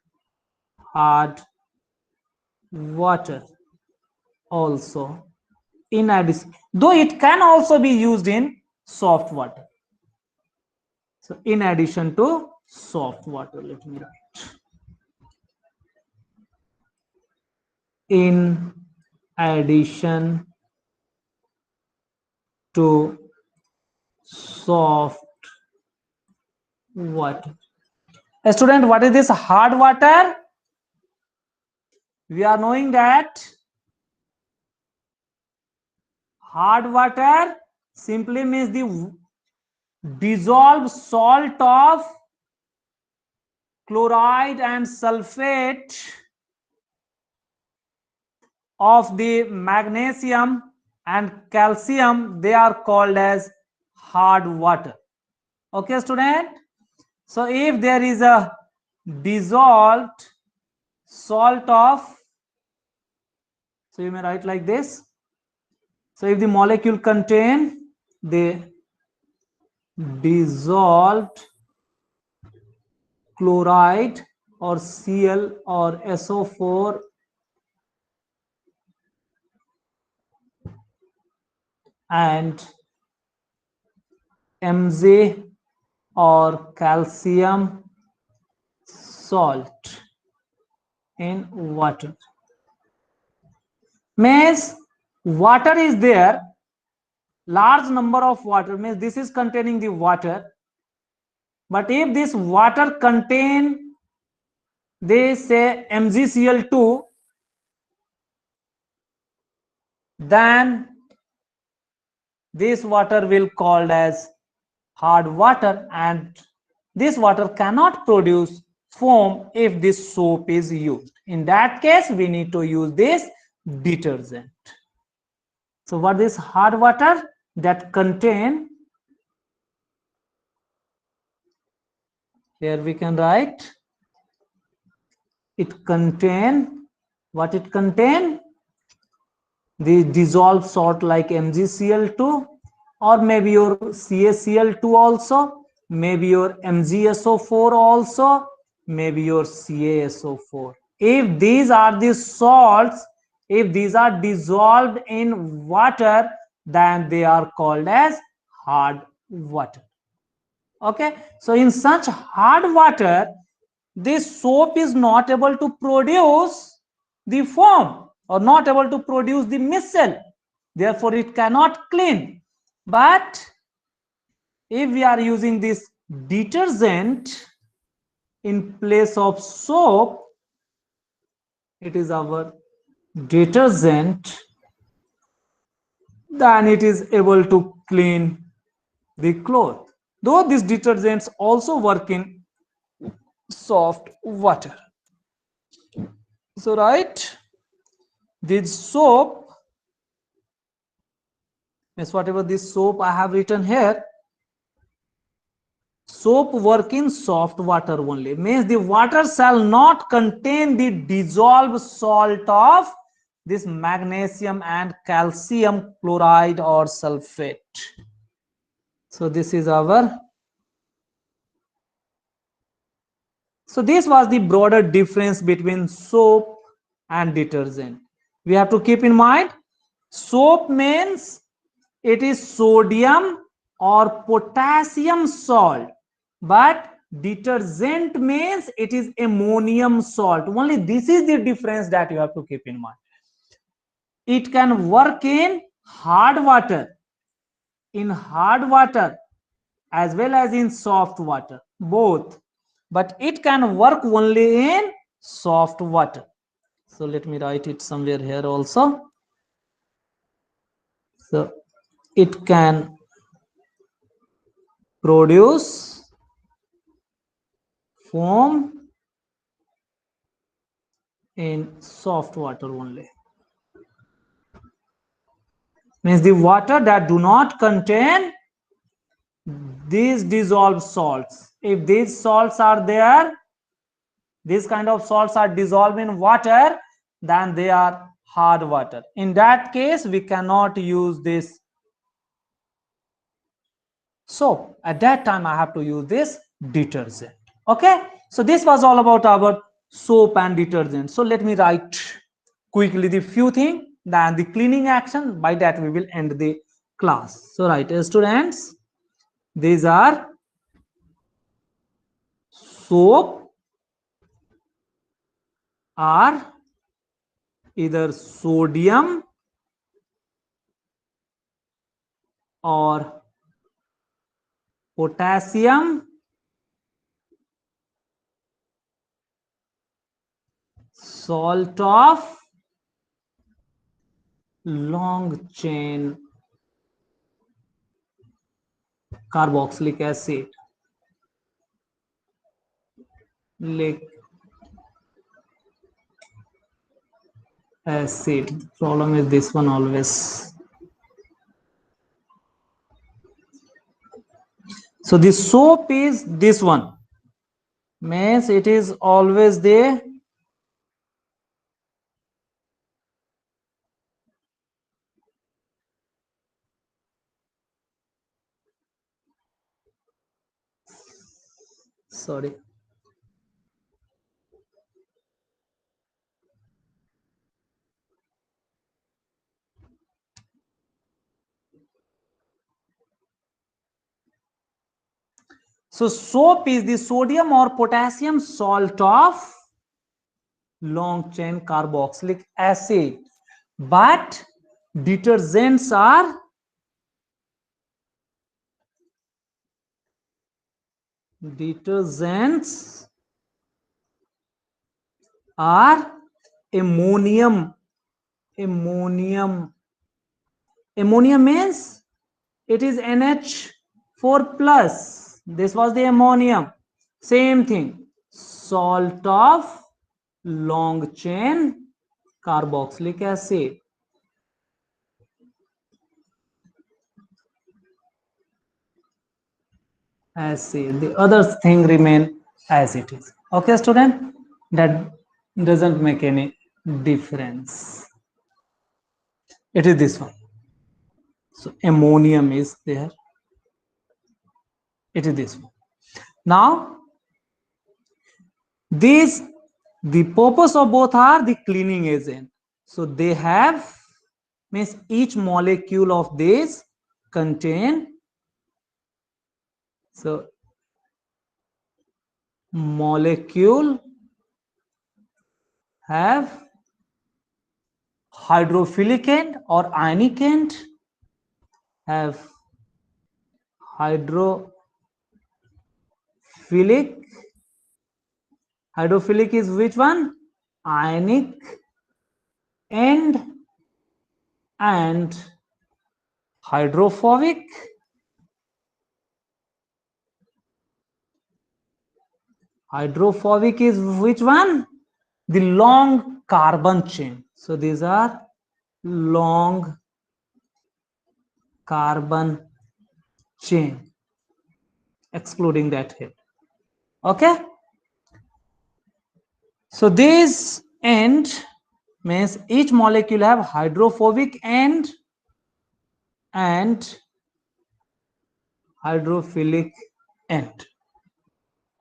also. In addition, though it can also be used in soft water. So, in addition to soft water, let me write. In addition to soft water. A student, what is this hard water? We are knowing that hard water simply means the dissolved salt of chloride and sulfate of the magnesium and calcium. They are called as hard water. Okay, student. So if there is a dissolved salt of, so you may write like this. So if the molecule contain the dissolved chloride or Cl or SO4 and Mg or calcium salt in water, means water is there, large number of water, means this is containing the water, but if this water contain, they say MgCl2, then this water will called as hard water, and this water cannot produce foam if this soap is used. In that case, we need to use this detergent. So what is hard water? That contain, here we can write, it contain, what it contain? The dissolved salt like MgCl2, or maybe your CaCl2 also, maybe your MgSO4 also, maybe your CaSO4. If these are the salts, if these are dissolved in water, then they are called as hard water. Okay, so in such hard water, this soap is not able to produce the foam or not able to produce the micelle, therefore it cannot clean. But if we are using this detergent in place of soap, it is our detergent, then it is able to clean the cloth. Though these detergents also work in soft water. So right, this soap, means whatever this soap I have written here, soap work in soft water only, means the water shall not contain the dissolved salt of this magnesium and calcium chloride or sulfate. So this is our, so this was the broader difference between soap and detergent. We have to keep in mind, soap means it is sodium or potassium salt, but detergent means it is ammonium salt. Only this is the difference that you have to keep in mind. It can work in hard water, as well as in soft water, both, but it can work only in soft water. So let me write it somewhere here also. So it can produce foam in soft water only, means the water that do not contain these dissolved salts. If these salts are there, these kind of salts are dissolved in water, then they are hard water. In that case, we cannot use this soap. At that time, I have to use this detergent. Okay, so this was all about our soap and detergent. So let me write quickly the few things, then the cleaning action. By that we will end the class. So right, students, these are soap are either sodium or potassium salt of long chain carboxylic acid. Problem is this one always. So the soap is this one, Means it is always the sorry. So soap is the sodium or potassium salt of long chain carboxylic acid, but detergents are ammonium. Ammonium means it is NH4 plus. This was the ammonium. Same thing. Salt of long chain carboxylic acid. The other thing remain as it is. Okay, student, that doesn't make any difference. It is this one. So ammonium is there. It is this one. Now these, the purpose of both are the cleaning agent. So they have, means each molecule of this contain, so molecule have hydrophilic end or ionic end, have hydrophilic is which one? Ionic end and hydrophobic. Hydrophobic is which one? The long carbon chain. So these are long carbon chain, excluding that head. Okay. So this end means each molecule have hydrophobic end and hydrophilic end.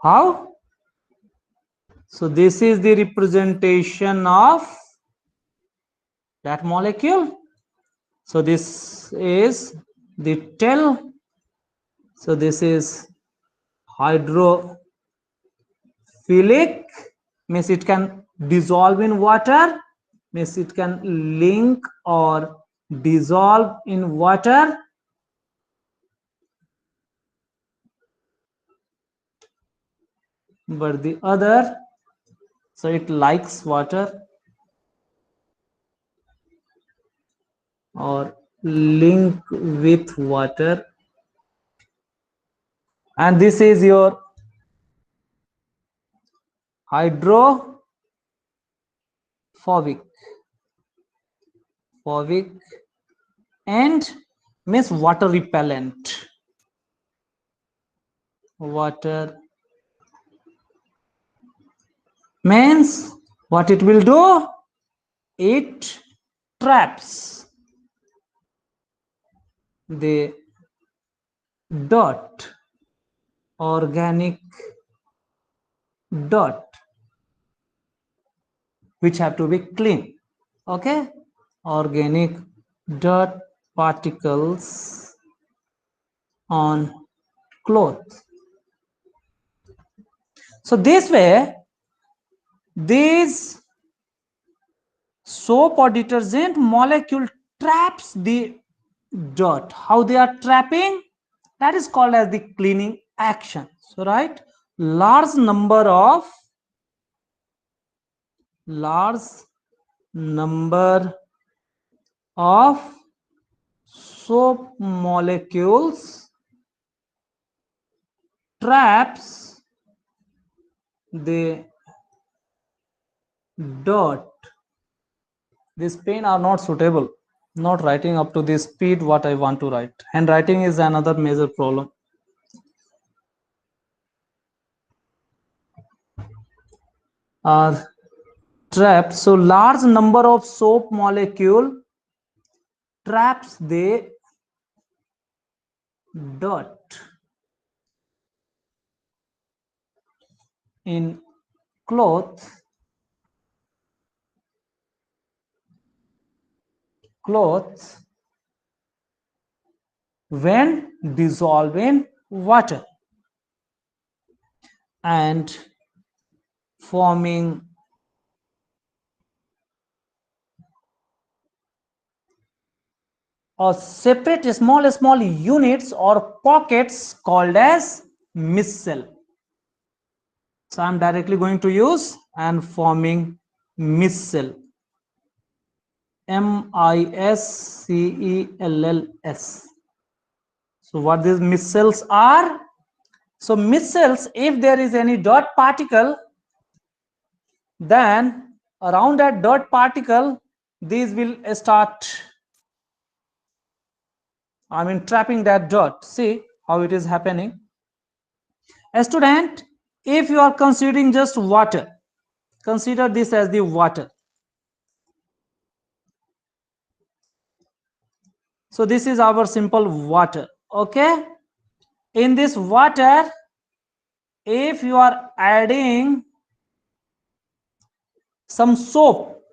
How? So this is the representation of that molecule. So this is the tail. So this is hydrophilic, means it can dissolve in water, means it can link or dissolve in water. But the other, so it likes water or link with water, and this is your hydrophobic and means water repellent. Water means what it will do? It traps the dirt, organic dirt, which have to be clean. Okay, organic dirt particles on clothes. So this way, these soap or detergent molecule traps the dirt. How they are trapping? That is called as the cleaning action. So right, large number of soap molecules traps the dirt. This pen are not suitable, not writing up to the speed what I want to write. Handwriting is another major problem. are trapped. So large number of soap molecule traps the dirt in clothes when dissolved in water and forming or separate small units or pockets called as miscell. So I'm directly going to use and forming miscell. MISCELLS. So what these miscells are? So miscells, if there is any dot particle, then around that dot particle, these will start, trapping that dot. See how it is happening. A student, if you are considering just water, consider this as the water. So this is our simple water. Okay. In this water, if you are adding some soap,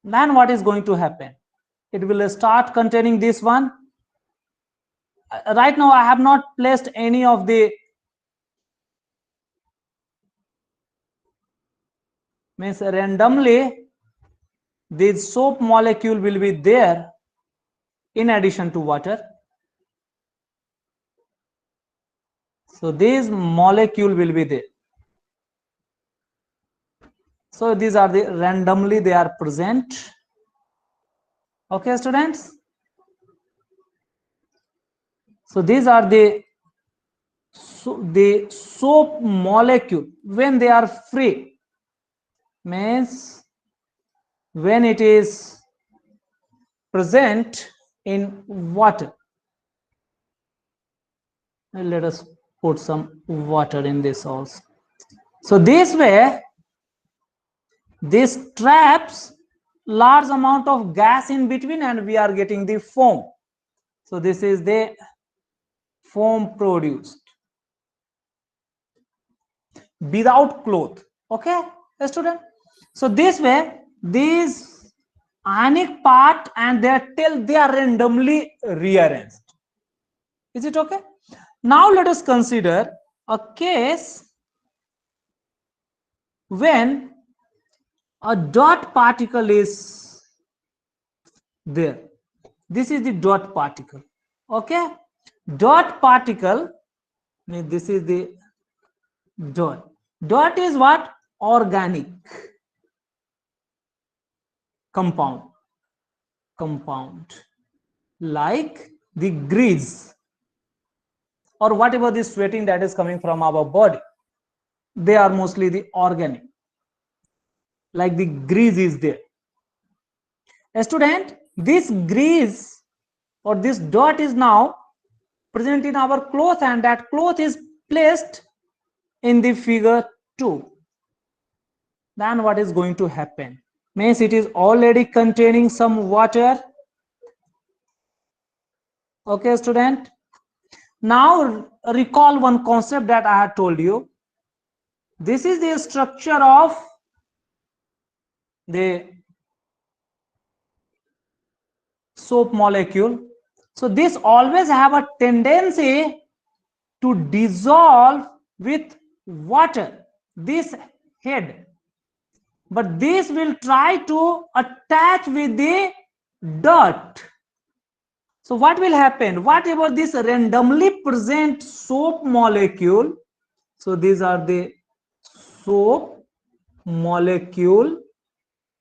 then what is going to happen? It will start containing this one. Right now I have not placed any of the randomly this soap molecule will be there in addition to water. So this molecule will be there. So these are the randomly they are present. Okay, students. So these are the soap molecule when they are free, means when it is present in water. And let us put some water in this also. So this way, this traps large amount of gas in between and we are getting the foam. So this is the foam produced without cloth. Okay, student. So this way, these ionic part and their tail, they are randomly rearranged. Is it okay? Now let us consider a case when a dot particle is there. This is the dot particle. Okay, dot particle, this is the dot. Dot is what? Organic compound like the grease or whatever the sweating that is coming from our body. They are mostly the organic, like the grease is there. A student, this grease or this dot is now present in our cloth and that cloth is placed in the figure 2. Then what is going to happen? Means it is already containing some water. Okay, student. Now recall one concept that I had told you. This is the structure of the soap molecule. So this always have a tendency to dissolve with water, this head, but this will try to attach with the dirt. So what will happen? Whatever this randomly present soap molecule, so these are the soap molecule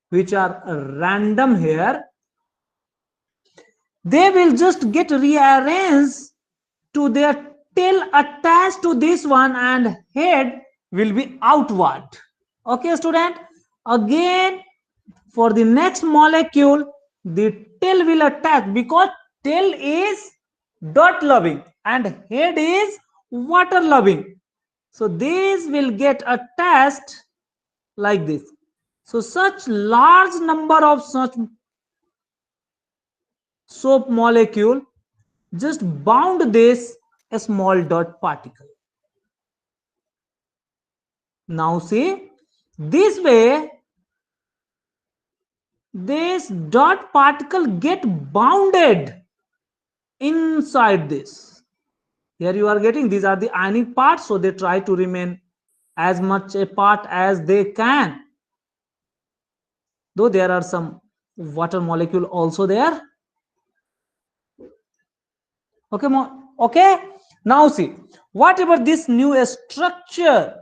which are random here, they will just get rearranged to their tail attached to this one and head will be outward. Okay, student. Again, for the next molecule, the tail will attach because tail is dirt loving and head is water loving. So these will get attached like this. So such large number of such soap molecule just bound this a small dot particle. Now see, this way this dot particle get bounded inside this. Here you are getting, these are the ionic parts, so they try to remain as much apart as they can, though there are some water molecule also there. Okay, okay. Now see, whatever this new structure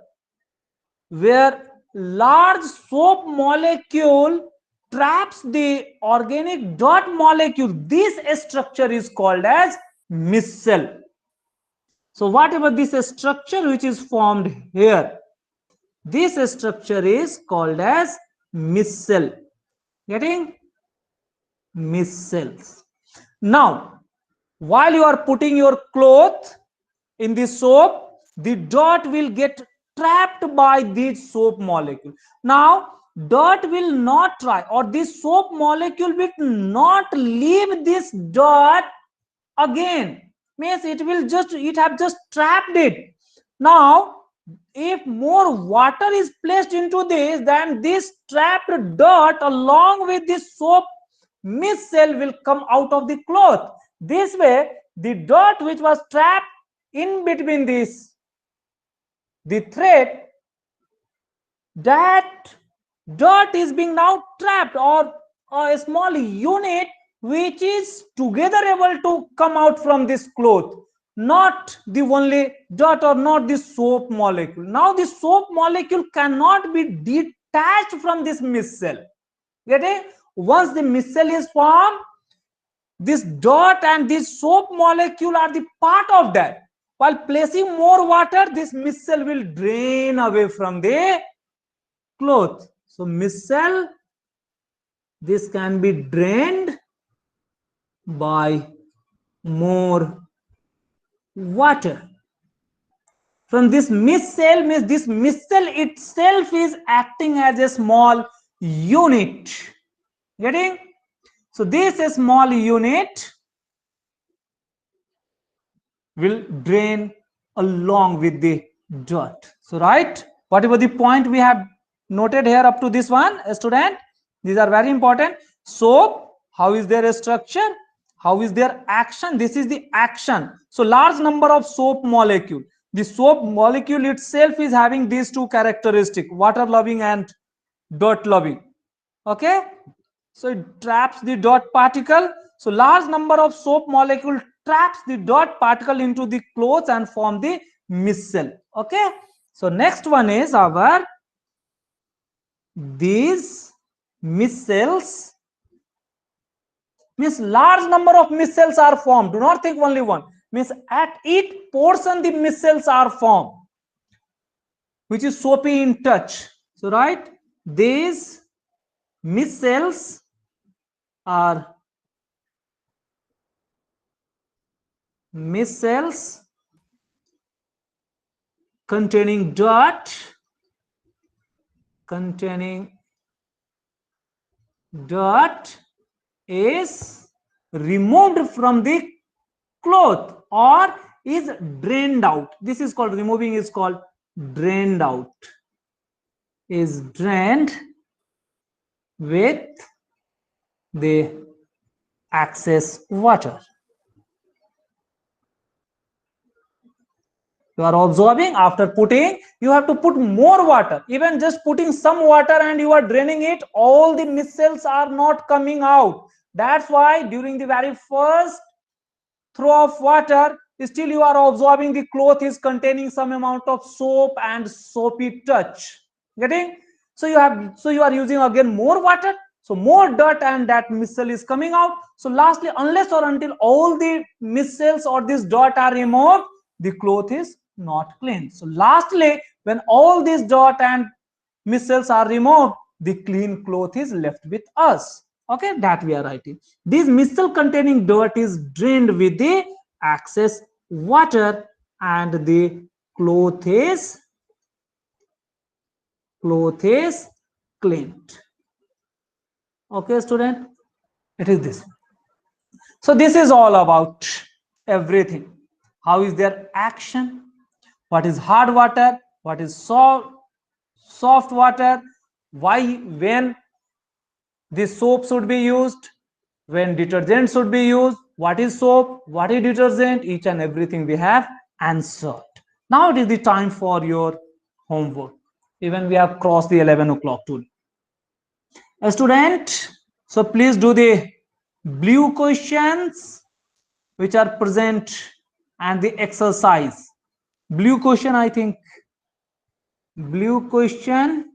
where large soap molecule traps the organic dot molecule, this structure is called as micelle. So whatever this structure which is formed here, this structure is called as micelle. Getting? Miscells. Now while you are putting your cloth in the soap, the dot will get trapped by this soap molecule. Now dot will not try, or this soap molecule will not leave this dot again, means it will just, it have just trapped it. Now if more water is placed into this, then this trapped dot along with this soap micelle will come out of the cloth. This way the dot which was trapped in between this, the thread, that dot is being now trapped, or a small unit which is together able to come out from this cloth, not the only dot or not the soap molecule. Now the soap molecule cannot be detached from this micelle. Getting? Once the micelle is formed, this dot and this soap molecule are the part of that. While placing more water, this micelle will drain away from the cloth. So micelle, this can be drained by more water. From this micelle, means this micelle itself is acting as a small unit. Getting? So this small unit will drain along with the dot. So right, whatever the point we have noted here up to this one, student, these are very important. Soap, how is their structure, how is their action? This is the action. So large number of soap molecule, the soap molecule itself is having these two characteristics, water loving and dot loving. Okay, so it traps the dot particle. So large number of soap molecule traps the dot particle into the clothes and form the micelle. Okay, so next one is our, these micelles, means large number of micelles are formed. Do not think only one, means at each portion the micelles are formed, which is soapy in touch. So right, these micelles are micelles containing dot, is removed from the cloth or is drained out. This is called, removing is called drained out, is drained with the excess water. You are observing, after putting, you have to put more water. Even just putting some water and you are draining it, all the micelles are not coming out. That's why during the very first throw of water, still you are observing the cloth is containing some amount of soap and soapy touch. Getting? So you are using again more water, so more dirt and that micelle is coming out. So lastly, unless or until all the micelles or this dirt are removed, the cloth is not clean. So lastly, when all this dirt and micelles are removed, the clean cloth is left with us. Okay, that we are writing. This micelle containing dirt is drained with the excess water and the cloth is cloth is cleaned. Okay, student, it is this. So this is all about everything. How is their action? What is hard water? What is soft water? Why, when the soap should be used, when detergent should be used, what is soap, what is detergent, each and everything we have answered. Now it is the time for your homework. Even we have crossed the 11 o'clock today. A student, so please do the blue questions which are present and the exercise. Blue question, I think. Blue question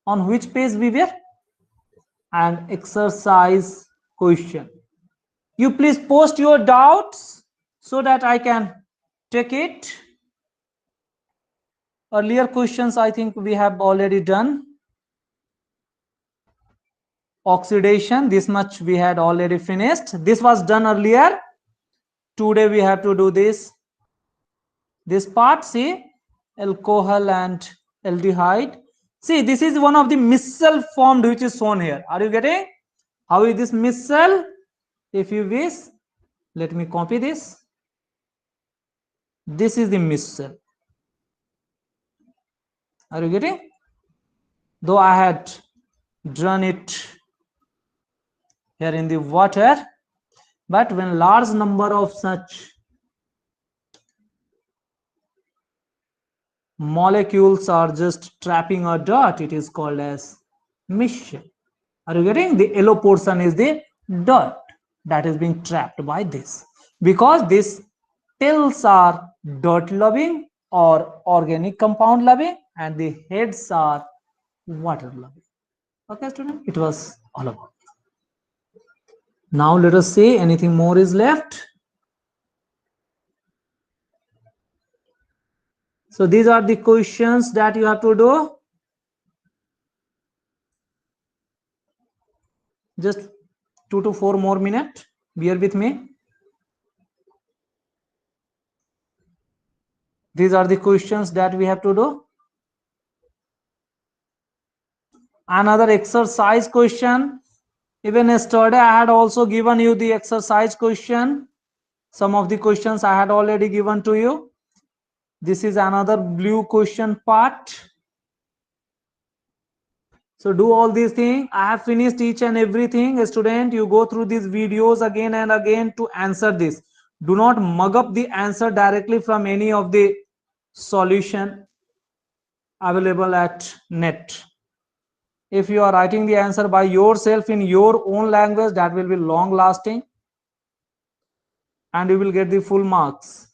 on which page we were? And exercise question. You please post your doubts so that I can take it. Earlier questions I think we have already done. Oxidation, this much we had already finished. This was done earlier. Today we have to do this part. See, alcohol and aldehyde. See, this is one of the Miscells formed which is shown here. Are you getting? How is this Miscells? If you wish, let me copy this. This is the Miscells. Are you getting? Though I had drawn it here in the water, but when large number of such molecules are just trapping a dot, it is called as mixture. Are you getting? The yellow portion is the dot that is being trapped by this, because these tails are dot loving or organic compound loving, and the heads are water loving. Okay, student, it was all about. Now let us see anything more is left. So these are the questions that you have to do. Just 2 to 4 more minutes. Bear with me. These are the questions that we have to do. Another exercise question. Even yesterday I had also given you the exercise question. Some of the questions I had already given to you. This is another blue question part. So do all these things. I have finished each and everything. A student, you go through these videos again and again to answer this. Do not mug up the answer directly from any of the solution available at net. If you are writing the answer by yourself in your own language, that will be long lasting and you will get the full marks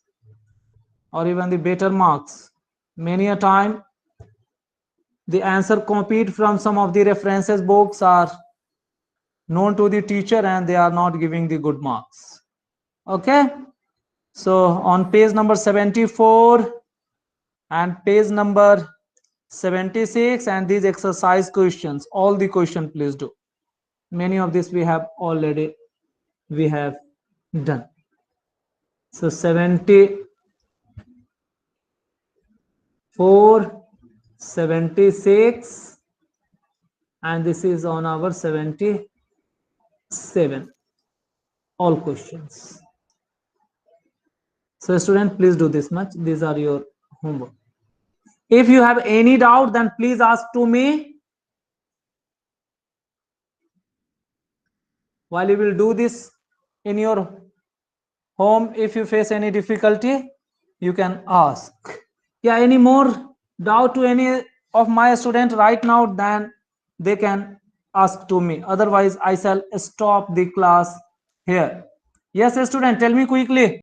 or even the better marks. Many a time the answer copied from some of the references books are known to the teacher and they are not giving the good marks. Okay, so on page number 74 and page number 76 and these exercise questions, all the question please do. Many of this we have already done. So 74, 76 and this is on our 77, all questions. So student, please do this much. These are your homework. If you have any doubt, then please ask to me. While you will do this in your home, if you face any difficulty, you can ask. Yeah, any more doubt to any of my students right now, then they can ask to me. Otherwise, I shall stop the class here. Yes, student, tell me quickly.